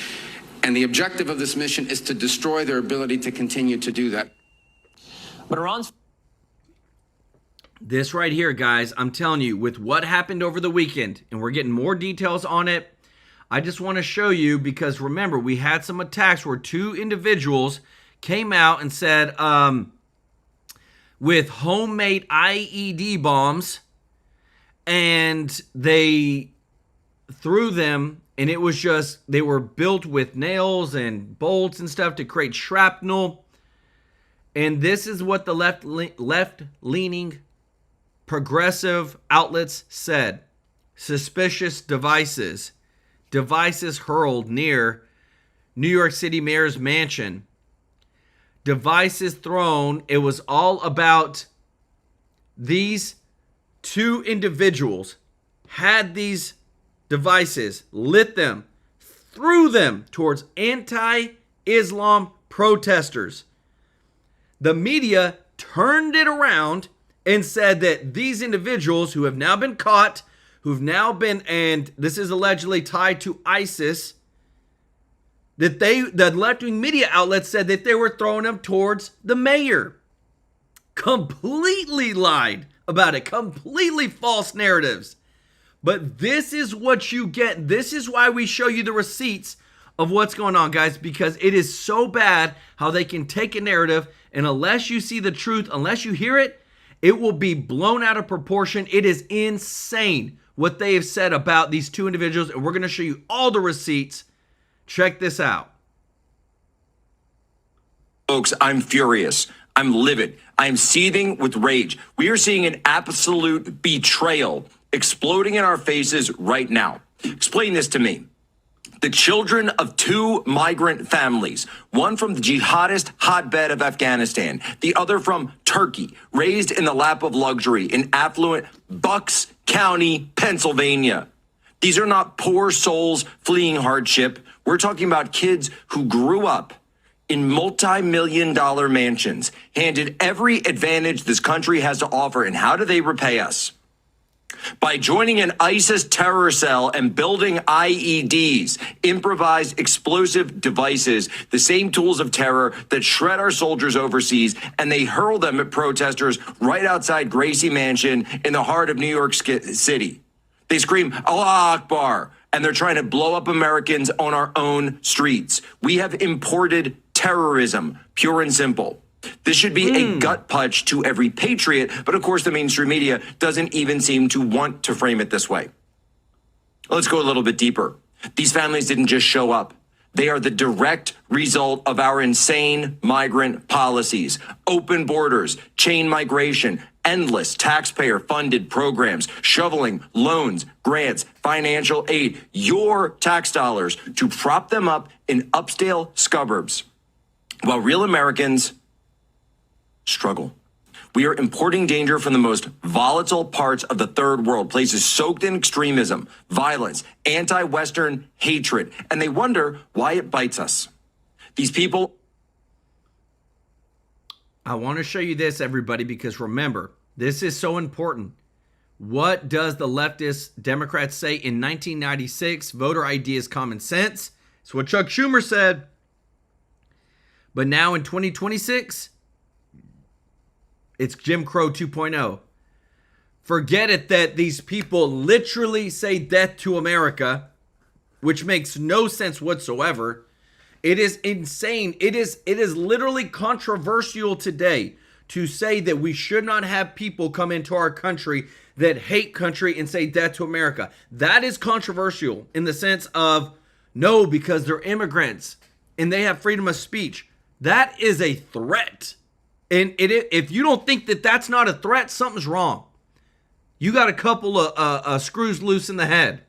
And the objective of this mission is to destroy their ability to continue to do that. But Iran's... This right here, guys, I'm telling you, with what happened over the weekend, and we're getting more details on it, I just want to show you, because remember, we had some attacks where two individuals came out and said, with homemade IED bombs, and they threw them, and it was just, they were built with nails and bolts and stuff to create shrapnel. And this is what the left-leaning progressive outlets said. Suspicious devices. Devices hurled near New York City mayor's mansion. Devices thrown. It was all about these two individuals had these devices, lit them, threw them towards anti-Islam protesters. The media turned it around and said that these individuals who have now been caught, who've now been, and this is allegedly tied to ISIS, that the left-wing media outlets said that they were throwing them towards the mayor. Completely lied about it. Completely false narratives. But this is what you get. This is why we show you the receipts of what's going on, guys, because it is so bad how they can take a narrative, and unless you see the truth, unless you hear it, it will be blown out of proportion. It is insane what they have said about these two individuals, and we're going to show you all the receipts. Check this out. Folks, I'm furious. I'm livid. I'm seething with rage. We are seeing an absolute betrayal exploding in our faces right now. Explain this to me. The children of two migrant families, one from the jihadist hotbed of Afghanistan, the other from Turkey, raised in the lap of luxury in affluent Bucks County, Pennsylvania. These are not poor souls fleeing hardship. We're talking about kids who grew up in multi-million-dollar mansions, handed every advantage this country has to offer. And how do they repay us? By joining an ISIS terror cell and building IEDs, improvised explosive devices, the same tools of terror that shred our soldiers overseas, and they hurl them at protesters right outside Gracie Mansion in the heart of New York City. They scream, Allah Akbar, and they're trying to blow up Americans on our own streets. We have imported terrorism, pure and simple. This should be a gut punch to every patriot, but of course the mainstream media doesn't even seem to want to frame it this way. Let's go a little bit deeper. These families didn't just show up. They are the direct result of our insane migrant policies, open borders, chain migration, endless taxpayer-funded programs, shoveling loans, grants, financial aid, your tax dollars to prop them up in upscale suburbs, while real Americans struggle. We are importing danger from the most volatile parts of the third world, places soaked in extremism, violence, anti-Western hatred, and they wonder why it bites us. These people... I want to show you this, everybody, because remember, this is so important. What does the leftist Democrats say in 1996? Voter ID is common sense. It's what Chuck Schumer said. But now in 2026, it's Jim Crow 2.0. Forget it that these people literally say death to America, which makes no sense whatsoever. It is insane. It is literally controversial today to say that we should not have people come into our country that hate country and say death to America. That is controversial in the sense of no, because they're immigrants and they have freedom of speech. That is a threat. And if you don't think that that's not a threat, something's wrong. You got a couple of screws loose in the head.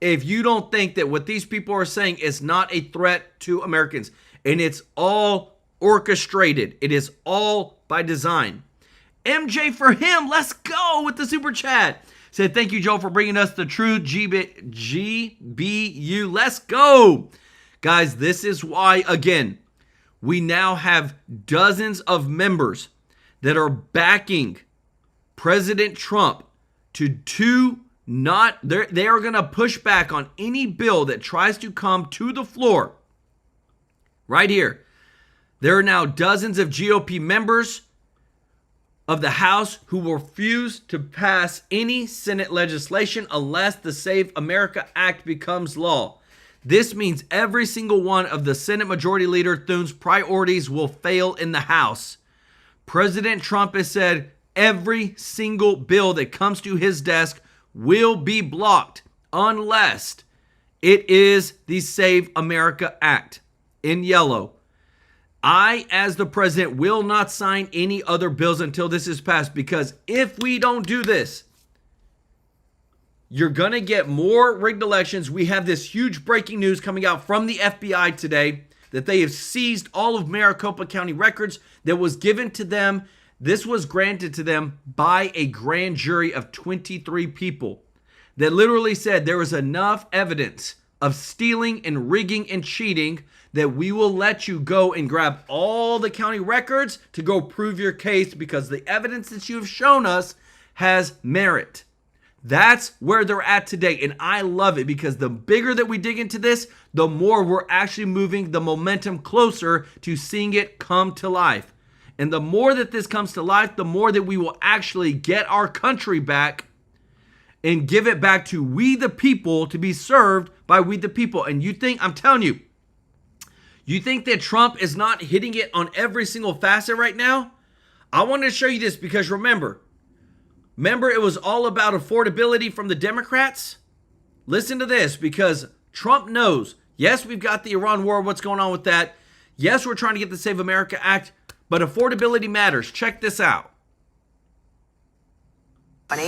If you don't think that what these people are saying is not a threat to Americans, and it's all orchestrated, it is all by design. MJ for him, let's go with the super chat. Said, thank you, Joe, for bringing us the true GBU. Let's go. Guys, this is why, again, we now have dozens of members that are backing President Trump to they are going to push back on any bill that tries to come to the floor. Right here. There are now dozens of GOP members of the House who will refuse to pass any Senate legislation unless the Save America Act becomes law. This means every single one of the Senate Majority Leader Thune's priorities will fail in the House. President Trump has said every single bill that comes to his desk will be blocked unless it is the Save America Act in yellow. I, as the president, will not sign any other bills until this is passed, because if we don't do this, you're going to get more rigged elections. We have this huge breaking news coming out from the FBI today that they have seized all of Maricopa County records that was given to them. This was granted to them by a grand jury of 23 people that literally said there was enough evidence of stealing and rigging and cheating that we will let you go and grab all the county records to go prove your case because the evidence that you have shown us has merit. That's where they're at today, and I love it because the bigger that we dig into this, the more we're actually moving the momentum closer to seeing it come to life. And the more that this comes to life, the more that we will actually get our country back and give it back to we the people to be served by we the people. And you think, I'm telling you, you think that Trump is not hitting it on every single facet right now? I want to show you this because remember it was all about affordability from the Democrats? Listen to this, because Trump knows, yes, we've got the Iran war, what's going on with that? Yes, we're trying to get the Save America Act, but affordability matters. Check this out.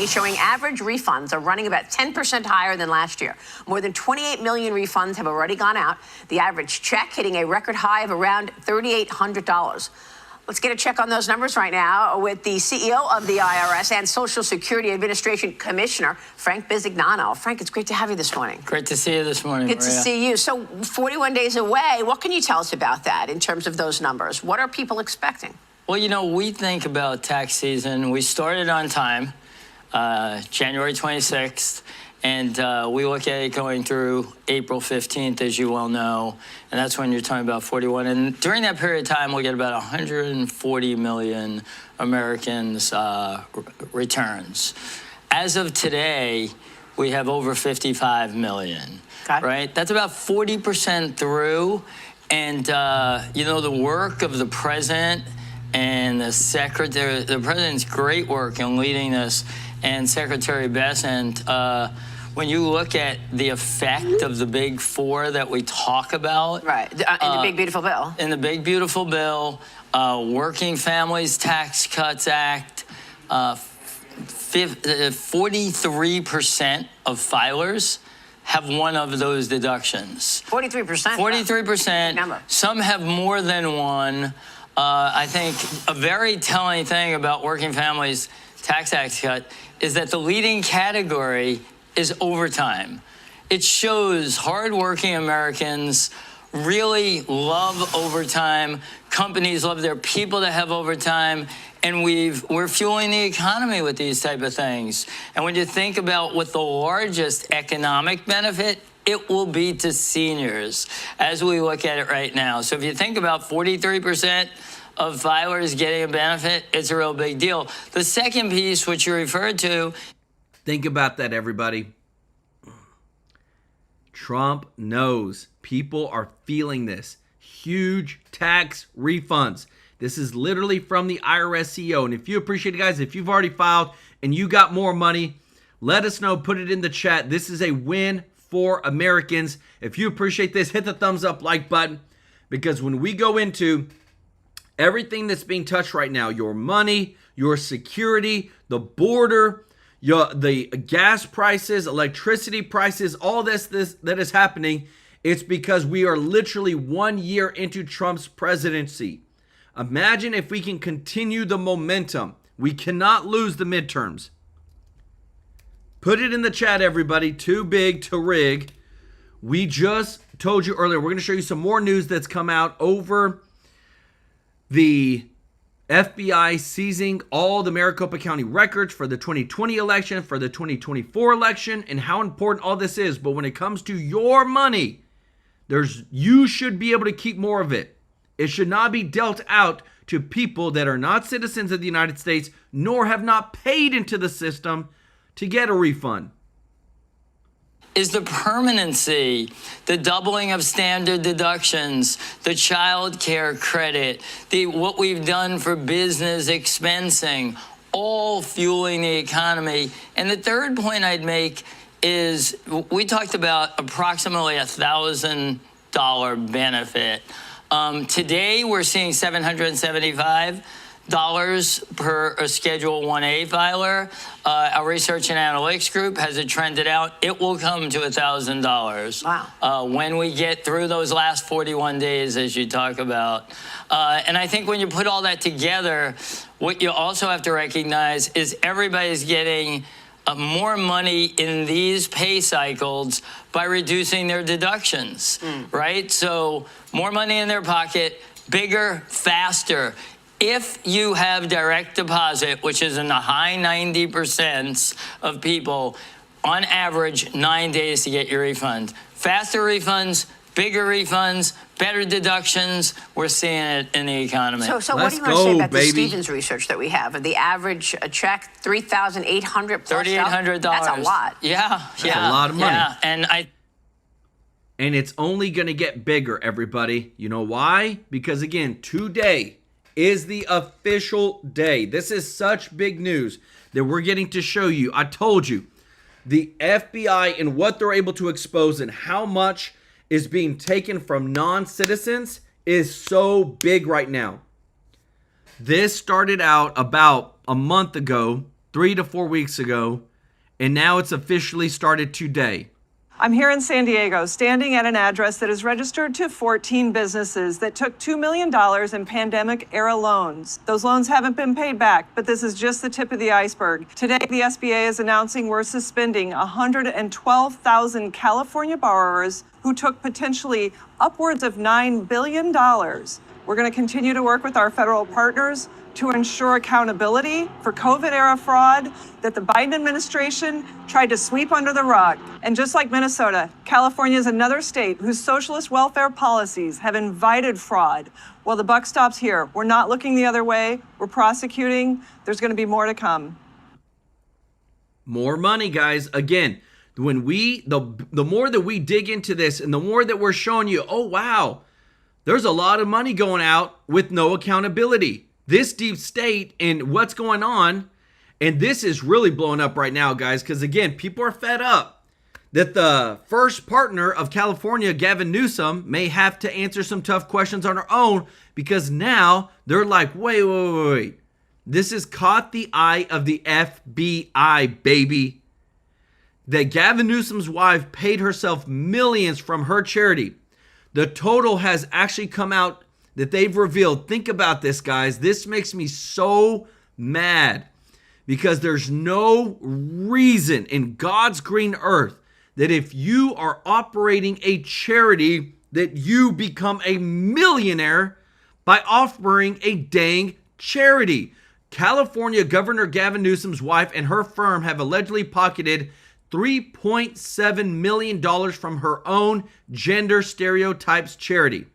Showing average refunds are running about 10% higher than last year. More than 28 million refunds have already gone out. The average check hitting a record high of around $3,800. Let's get a check on those numbers right now with the CEO of the IRS and Social Security Administration Commissioner, Frank Bisignano. Frank, it's great to have you this morning. Great to see you this morning, Good to see you. So 41 days away, what can you tell us about that in terms of those numbers? What are people expecting? Well, you know, we think about tax season. We started on time, January 26th. And we look at it going through April 15th, as you well know, and that's when you're talking about 41. And during that period of time, we'll get about 140 million Americans returns. As of today, we have over 55 million, right? That's about 40% through. And, you know, the work of the president and the secretary, the president's great work in leading this, and Secretary Bessent, when you look at the effect of the big four that we talk about. Right, in the Big Beautiful Bill. In the Big Beautiful Bill, Working Families Tax Cuts Act, 43% of filers have one of those deductions. 43%? 43%. Number. Some have more than one. I think a very telling thing about working families' tax act cut is that the leading category is overtime. It shows hardworking Americans really love overtime. Companies love their people to have overtime. And we're fueling the economy with these type of things. And when you think about what the largest economic benefit, it will be to seniors as we look at it right now. So if you think about 43% of filers getting a benefit, it's a real big deal. The second piece, which you referred to. Think about that, everybody. Trump knows people are feeling this. Huge tax refunds. This is literally from the IRS CEO. And if you appreciate it, guys, if you've already filed and you got more money, let us know. Put it in the chat. This is a win for Americans. If you appreciate this, hit the thumbs up like button. Because when we go into everything that's being touched right now, your money, your security, the border, the gas prices, electricity prices, all this that is happening, it's because we are literally 1 year into Trump's presidency. Imagine if we can continue the momentum. We cannot lose the midterms. Put it in the chat, everybody. Too big to rig. We just told you earlier, we're going to show you some more news that's come out over the FBI seizing all the Maricopa County records for the 2020 election, for the 2024 election, and how important all this is. But when it comes to your money, you should be able to keep more of it. It should not be dealt out to people that are not citizens of the United States, nor have not paid into the system to get a refund. Is the permanency, the doubling of standard deductions, the child care credit, what we've done for business expensing, all fueling the economy. And the third point I'd make is we talked about approximately $1,000 benefit. Today, we're seeing $775 per Schedule 1A filer. Our research and analytics group has it trended out. It will come to $1,000. Wow. When we get through those last 41 days, as you talk about. And I think when you put all that together, what you also have to recognize is everybody's getting more money in these pay cycles by reducing their deductions, right? So more money in their pocket, bigger, faster. If you have direct deposit, which is in the high 90% of people, on average, 9 days to get your refund. Faster refunds, bigger refunds, better deductions. We're seeing it in the economy. So what do you want to say about the Stevens research that we have? The average check, $3,800 plus. $3,800. That's a lot. Yeah. That's a lot of money. Yeah, and it's only going to get bigger, everybody. You know why? Because again, today is the official day. This is such big news that we're getting to show you. I told you, the FBI and what they're able to expose and how much is being taken from non-citizens is so big right now. This started out about a month ago, 3 to 4 weeks ago, and now it's officially started today. I'm here in San Diego, standing at an address that is registered to 14 businesses that took $2 million in pandemic-era loans. Those loans haven't been paid back, but this is just the tip of the iceberg. Today, the SBA is announcing we're suspending 112,000 California borrowers who took potentially upwards of $9 billion. We're going to continue to work with our federal partners to ensure accountability for COVID-era fraud that the Biden administration tried to sweep under the rug. And just like Minnesota, California is another state whose socialist welfare policies have invited fraud. Well, the buck stops here. We're not looking the other way. We're prosecuting. There's going to be more to come. More money, guys. Again, when the more that we dig into this and the more that we're showing you, oh, wow, there's a lot of money going out with no accountability. This deep state and what's going on, and this is really blowing up right now, guys, because again, people are fed up that the first partner of California, Gavin Newsom, may have to answer some tough questions on her own because now they're like, wait. This has caught the eye of the FBI, baby. That Gavin Newsom's wife paid herself millions from her charity. The total has actually come out that they've revealed. Think about this, guys. This makes me so mad because there's no reason in God's green earth that if you are operating a charity that you become a millionaire by offering a dang charity. California Governor Gavin Newsom's wife and her firm have allegedly pocketed $3.7 million from her own gender stereotypes charity.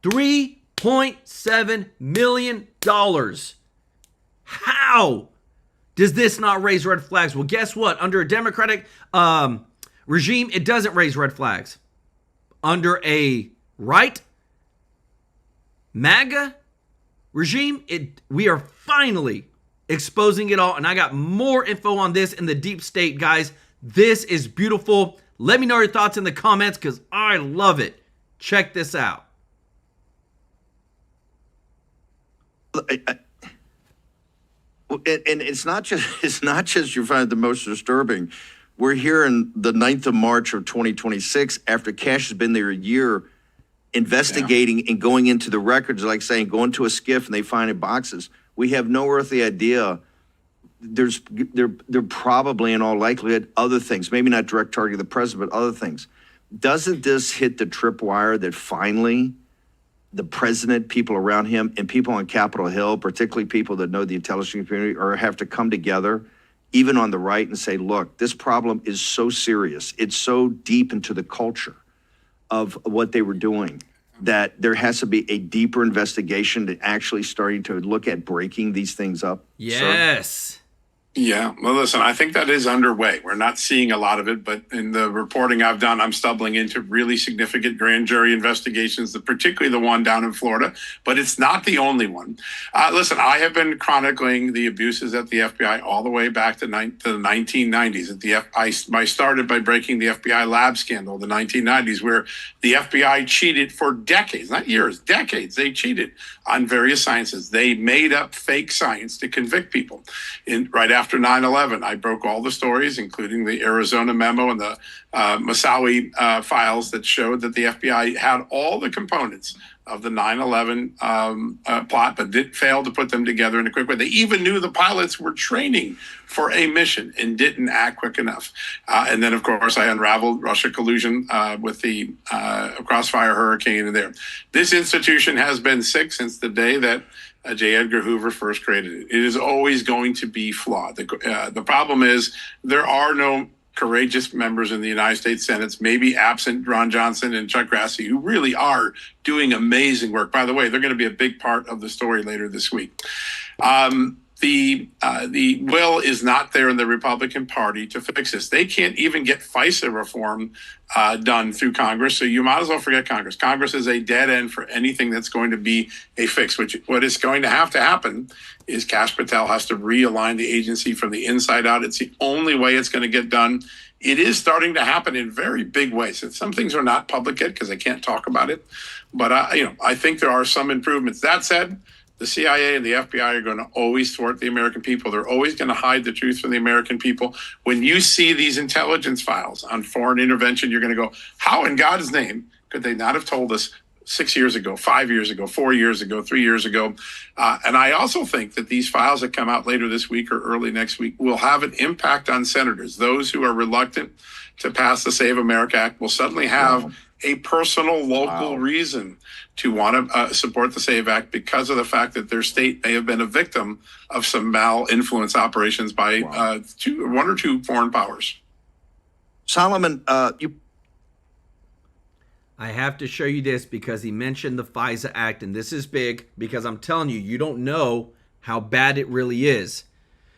$3.7 million. How does this not raise red flags? Well, guess what? Under a Democratic regime, it doesn't raise red flags. Under a right MAGA regime, we are finally exposing it all. And I got more info on this in the deep state, guys. This is beautiful. Let me know your thoughts in the comments because I love it. Check this out. And it's not just you find it the most disturbing. We're here on the 9th of March of 2026 after Cash has been there a year investigating and going into the records, like saying, going to a SCIF and they find in boxes. We have no earthly idea. There probably in all likelihood other things, maybe not direct targeting the president, but other things. Doesn't this hit the tripwire that finally the president, people around him, and people on Capitol Hill, particularly people that know the intelligence community, or have to come together, even on the right, and say, look, this problem is so serious. It's so deep into the culture of what they were doing that there has to be a deeper investigation to actually starting to look at breaking these things up. Yes. Sir? Yeah, well, listen, I think that is underway. We're not seeing a lot of it, but in the reporting I've done, I'm stumbling into really significant grand jury investigations, particularly the one down in Florida, but it's not the only one. Listen, I have been chronicling the abuses at the FBI all the way back to the 1990s. I started by breaking the FBI lab scandal in the 1990s, where the FBI cheated for decades, not years, decades. They cheated on various sciences. They made up fake science to convict people. Right after 9/11, I broke all the stories, including the Arizona memo and the Moussaoui files that showed that the FBI had all the components of the 9/11 plot, but failed to put them together in a quick way. They even knew the pilots were training for a mission and didn't act quick enough. And then, of course, I unraveled Russia collusion with the Crossfire Hurricane in there. This institution has been sick since the day that J. Edgar Hoover first created it. It is always going to be flawed. The problem is there are no courageous members in the United States Senate, maybe absent Ron Johnson and Chuck Grassley, who really are doing amazing work. By the way, they're going to be a big part of the story later this week. The will is not there in the Republican Party to fix this. They can't even get FISA reform done through Congress, so you might as well forget Congress. Congress is a dead end for anything that's going to be a fix. What is going to happen is Kash Patel has to realign the agency from the inside out. It's the only way it's going to get done. It is starting to happen in very big ways. Some things are not public yet because I can't talk about it, but I think there are some improvements. That said, the CIA and the FBI are going to always thwart the American people. They're always going to hide the truth from the American people. When you see these intelligence files on foreign intervention, you're going to go, how in God's name could they not have told us 6 years ago, 5 years ago, 4 years ago, 3 years ago? And I also think that these files that come out later this week or early next week will have an impact on senators. Those who are reluctant to pass the Save America Act will suddenly have a personal local reason to want to support the SAVE Act because of the fact that their state may have been a victim of some mal-influence operations by one or two foreign powers. Solomon, I have to show you this because he mentioned the FISA Act, and this is big because I'm telling you, you don't know how bad it really is.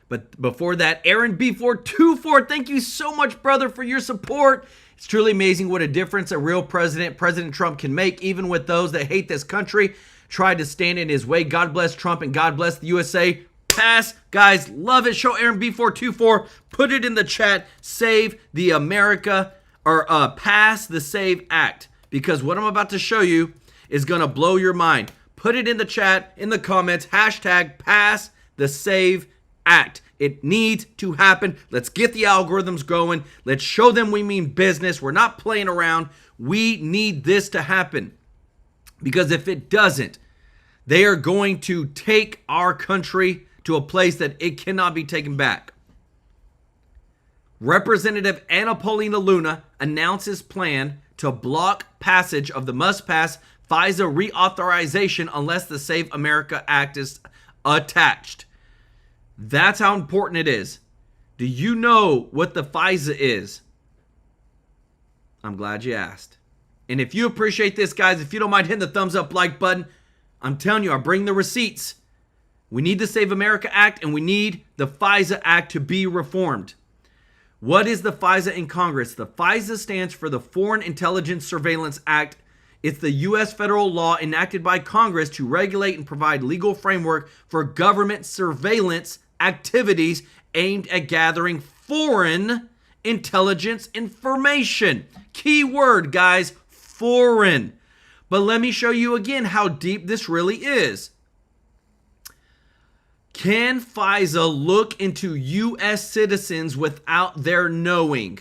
But before that, Aaron B424, thank you so much, brother, for your support. It's truly amazing what a difference a real president, President Trump, can make, even with those that hate this country, try to stand in his way. God bless Trump and God bless the USA. Pass. Guys, love it. Show Aaron B424. Put it in the chat. Save the America, or pass the SAVE Act. Because what I'm about to show you is going to blow your mind. Put it in the chat, in the comments, hashtag pass the SAVE Act. It needs to happen. Let's get the algorithms going. Let's show them we mean business. We're not playing around. We need this to happen. Because if it doesn't, they are going to take our country to a place that it cannot be taken back. Representative Anna Paulina Luna announces plan to block passage of the must-pass FISA reauthorization unless the Save America Act is attached. That's how important it is. Do you know what the FISA is? I'm glad you asked. And if you appreciate this, guys, if you don't mind hitting the thumbs up like button, I'm telling you, I bring the receipts. We need the Save America Act, and we need the FISA Act to be reformed. What is the FISA in Congress? The FISA stands for the Foreign Intelligence Surveillance Act. It's the U.S. federal law enacted by Congress to regulate and provide legal framework for government surveillance activities aimed at gathering foreign intelligence information. Key word, guys, foreign. But let me show you again how deep this really is. Can FISA look into U.S. citizens without their knowing?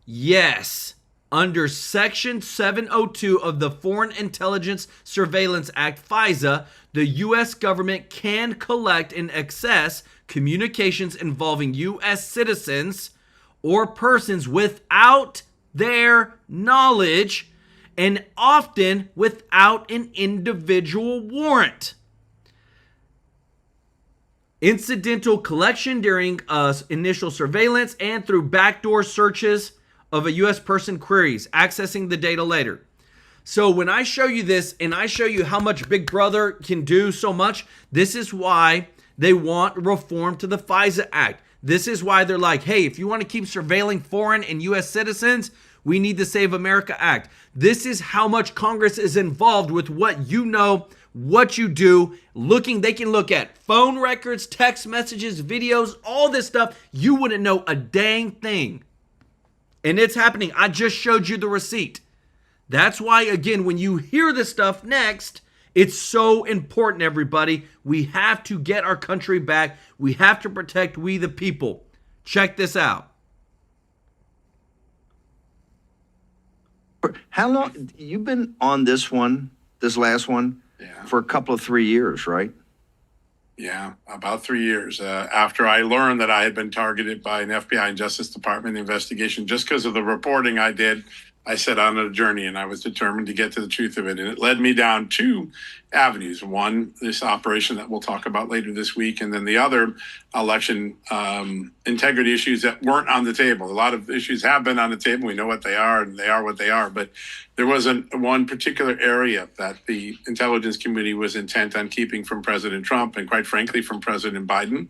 Yes. Under Section 702 of the Foreign Intelligence Surveillance Act, FISA, the U.S. government can collect and access communications involving U.S. citizens or persons without their knowledge and often without an individual warrant. Incidental collection during initial surveillance and through backdoor searches of a U.S. person queries, accessing the data later. So when I show you this and I show you how much Big Brother can do so much, this is why they want reform to the FISA Act. This is why they're like, hey, if you want to keep surveilling foreign and U.S. citizens, we need the Save America Act. This is how much Congress is involved with what you know, what you do. They can look at phone records, text messages, videos, all this stuff. You wouldn't know a dang thing. And it's happening. I just showed you the receipt. That's why, again, when you hear this stuff next, it's so important, everybody. We have to get our country back. We have to protect we the people. Check this out. How long? You've been on this last one, for a couple of 3 years, right? Yeah, about 3 years. After I learned that I had been targeted by an FBI and Justice Department investigation just because of the reporting I did, I set out on a journey and I was determined to get to the truth of it. And it led me down two avenues. One, this operation that we'll talk about later this week, and then the other, election integrity issues that weren't on the table. A lot of issues have been on the table. We know what they are, and they are what they are. But there wasn't one particular area that the intelligence community was intent on keeping from President Trump and, quite frankly, from President Biden.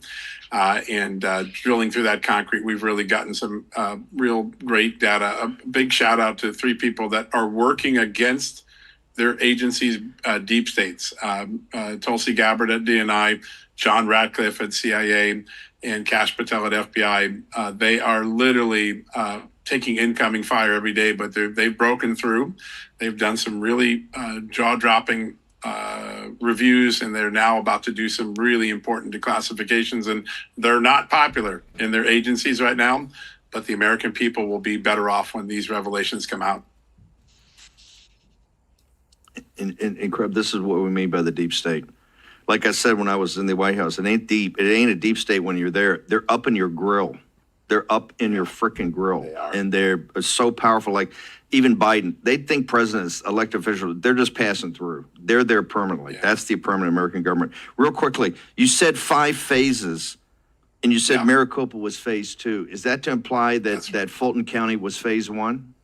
Drilling through that concrete, we've really gotten some real great data. A big shout out to three people that are working against their agencies' deep states. Tulsi Gabbard at DNI, John Ratcliffe at CIA, and Kash Patel at FBI. They are literally taking incoming fire every day, but they've broken through. They've done some really jaw-dropping reviews, and they're now about to do some really important declassifications, and they're not popular in their agencies right now, but the American people will be better off when these revelations come out. And Creb, this is what we mean by the deep state. Like I said when I was in the White House, it ain't deep. It ain't a deep state when you're there. They're up in your grill. They're up in your freaking grill. And they're so powerful. Like even Biden, they think presidents, elected officials, they're just passing through. They're there permanently. Yeah. That's the permanent American government. Real quickly, you said 5 phases, and you said Maricopa was phase 2. Is that to imply that Fulton County was phase 1?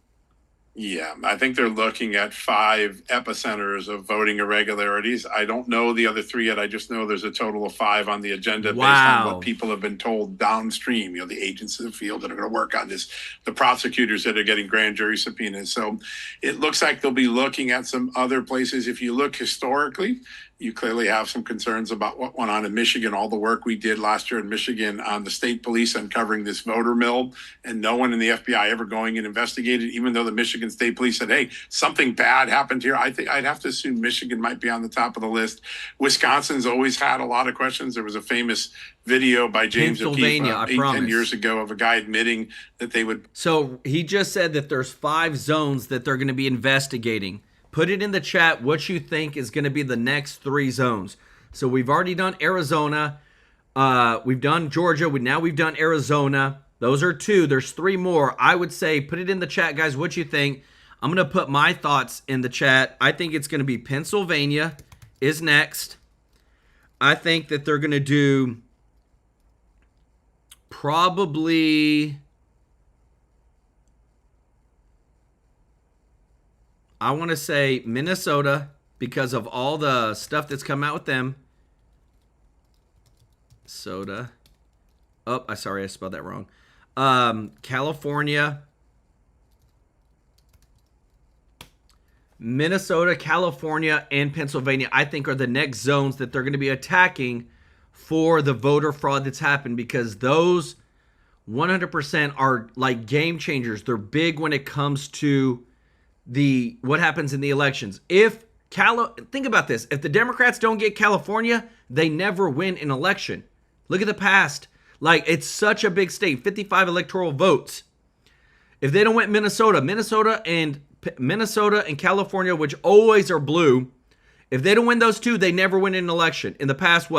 Yeah, I think they're looking at 5 epicenters of voting irregularities. I don't know the other 3 yet. I just know there's a total of 5 on the agenda based on what people have been told downstream, the agents in the field that are going to work on this, the prosecutors that are getting grand jury subpoenas. So it looks like they'll be looking at some other places. If you look historically, you clearly have some concerns about what went on in Michigan, all the work we did last year in Michigan on the state police uncovering this voter mill, and no one in the FBI ever going and investigated, even though the Michigan Michigan State Police said, hey, something bad happened here, I think I'd have to assume Michigan might be on the top of the list. Wisconsin's always had a lot of questions. There was a famous video by James O'Keefe Pennsylvania, I 10 promise. years ago of a guy admitting that they would. So he just said that there's 5 zones that they're going to be investigating. Put it in the chat what you think is going to be the next 3 zones. So we've already done Arizona. We've done Georgia. We've done Arizona. Those are 2. There's 3 more. I would say put it in the chat, guys, what you think. I'm going to put my thoughts in the chat. I think it's going to be Pennsylvania is next. I think that they're going to do probably, I want to say Minnesota because of all the stuff that's come out with them. Soda. Oh, sorry, I spelled that wrong. California. Minnesota, California, and Pennsylvania, I think, are the next zones that they're going to be attacking for the voter fraud that's happened, because those 100% are like game changers. They're big when it comes to what happens in the elections. Think about this. If the Democrats don't get California, they never win an election. Look at the past. Like, it's such a big state, 55 electoral votes. If they don't win Minnesota and California, which always are blue, if they don't win those 2, they never win an election. In the past,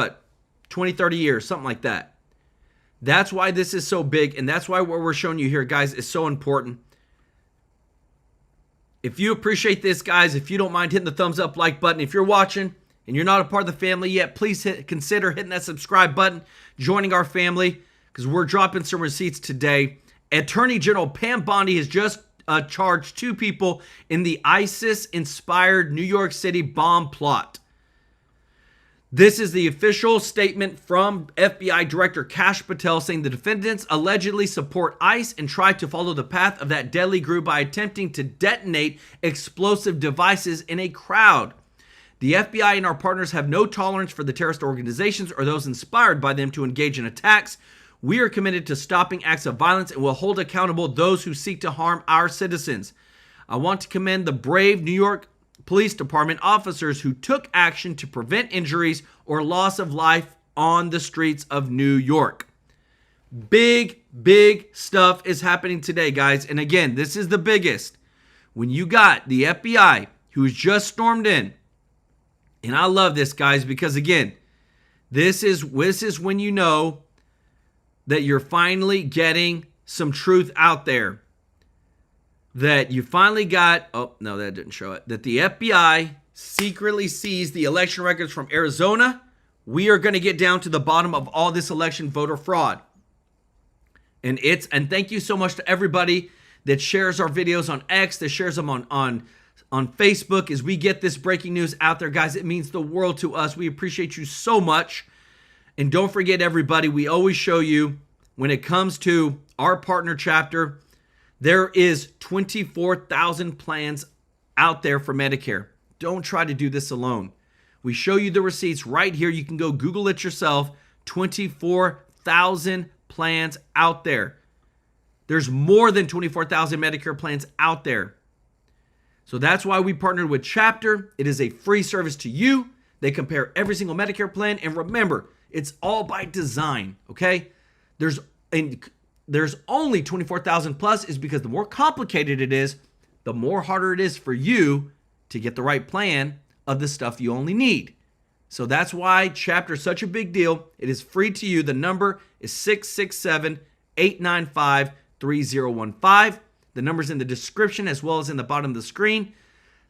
20, 30 years, something like that. That's why this is so big, and that's why what we're showing you here, guys, is so important. If you appreciate this, guys, if you don't mind hitting the thumbs up like button, if you're watching and you're not a part of the family yet, please consider hitting that subscribe button, joining our family, because we're dropping some receipts today. Attorney General Pam Bondi has just charged 2 people in the ISIS-inspired New York City bomb plot. This is the official statement from FBI Director Kash Patel, saying the defendants allegedly support ICE and try to follow the path of that deadly group by attempting to detonate explosive devices in a crowd. The FBI and our partners have no tolerance for the terrorist organizations or those inspired by them to engage in attacks. We are committed to stopping acts of violence and will hold accountable those who seek to harm our citizens. I want to commend the brave New York Police Department officers who took action to prevent injuries or loss of life on the streets of New York. Big, big stuff is happening today, guys. And again, this is the biggest. When you got the FBI, who's just stormed in, and I love this, guys, because again, this is when you know that you're finally getting some truth out there. That you finally got, oh, no, that didn't show it. That the FBI secretly seized the election records from Arizona. We are going to get down to the bottom of all this election voter fraud. And thank you so much to everybody that shares our videos on X, that shares them on Facebook as we get this breaking news out there, guys. It means the world to us. We appreciate you so much. And don't forget, everybody, we always show you when it comes to our partner chapter, there is 24,000 plans out there for Medicare. Don't try to do this alone. We show you the receipts right here. You can go Google it yourself. 24,000 plans out there. There's more than 24,000 Medicare plans out there. So that's why we partnered with Chapter. It is a free service to you. They compare every single Medicare plan. And remember, it's all by design, okay? There's only 24,000 plus is because the more complicated it is, the more harder it is for you to get the right plan of the stuff you only need. So that's why Chapter is such a big deal. It is free to you. The number is 667-895-3015. The number's in the description as well as in the bottom of the screen.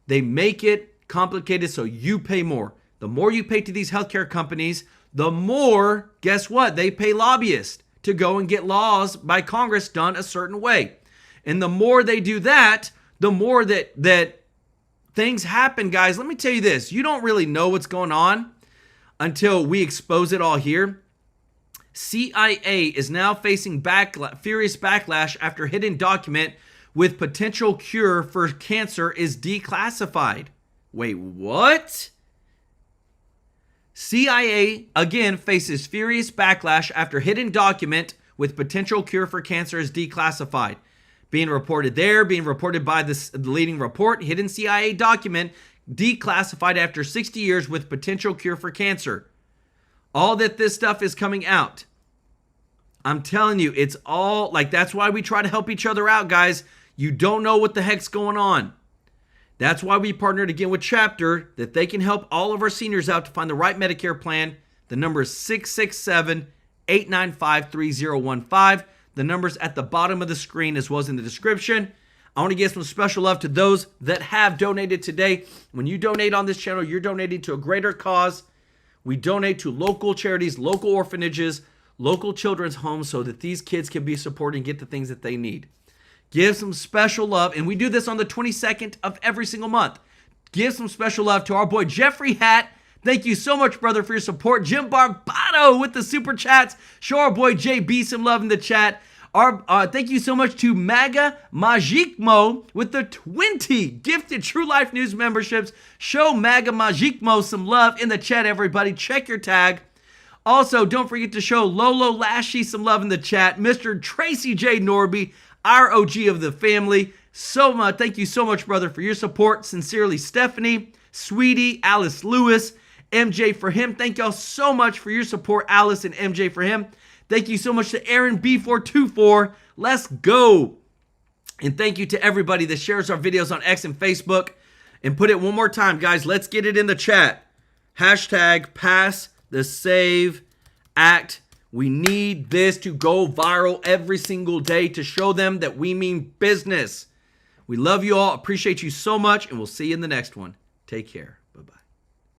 They make it complicated so you pay more. The more you pay to these healthcare companies, the more, guess what? They pay lobbyists to go and get laws by Congress done a certain way. And the more they do that, the more that things happen, guys. Let me tell you this. You don't really know what's going on until we expose it all here. CIA is now facing furious backlash after hidden document with potential cure for cancer is declassified. Wait, what? CIA, again, faces furious backlash after hidden document with potential cure for cancer is declassified. being reported there, being reported by the leading report, hidden CIA document, declassified after 60 years with potential cure for cancer. All that this stuff is coming out. I'm telling you, it's all like, that's why we try to help each other out, guys. You don't know what the heck's going on. That's why we partnered again with Chapter, that they can help all of our seniors out to find the right Medicare plan. The number is 667-895-3015. The number's at the bottom of the screen as well as in the description. I want to give some special love to those that have donated today. When you donate on this channel, you're donating to a greater cause. We donate to local charities, local orphanages, local children's homes so that these kids can be supported and get the things that they need. Give some special love, and we do this on the 22nd of every single month. Give some special love to our boy Jeffrey Hatt. Thank you so much, brother, for your support. Jim Barbato with the super chats. Show our boy JB some love in the chat. Thank you so much to Maga Magikmo with the 20 gifted TrueLife News memberships. Show Maga Magikmo some love in the chat, everybody. Check your tag. Also, don't forget to show Lolo Lashy some love in the chat. Mr. Tracy J. Norby, our OG of the family. So much. Thank you so much, brother, for your support. Sincerely, Stephanie, Sweetie, Alice Lewis, MJ for him. Thank y'all so much for your support, Alice and MJ for him. Thank you so much to Aaron B424. Let's go. And thank you to everybody that shares our videos on X and Facebook. And put it one more time, guys. Let's get it in the chat. Hashtag Pass the Save Act. We need this to go viral every single day to show them that we mean business. We love you all. Appreciate you so much. And we'll see you in the next one. Take care.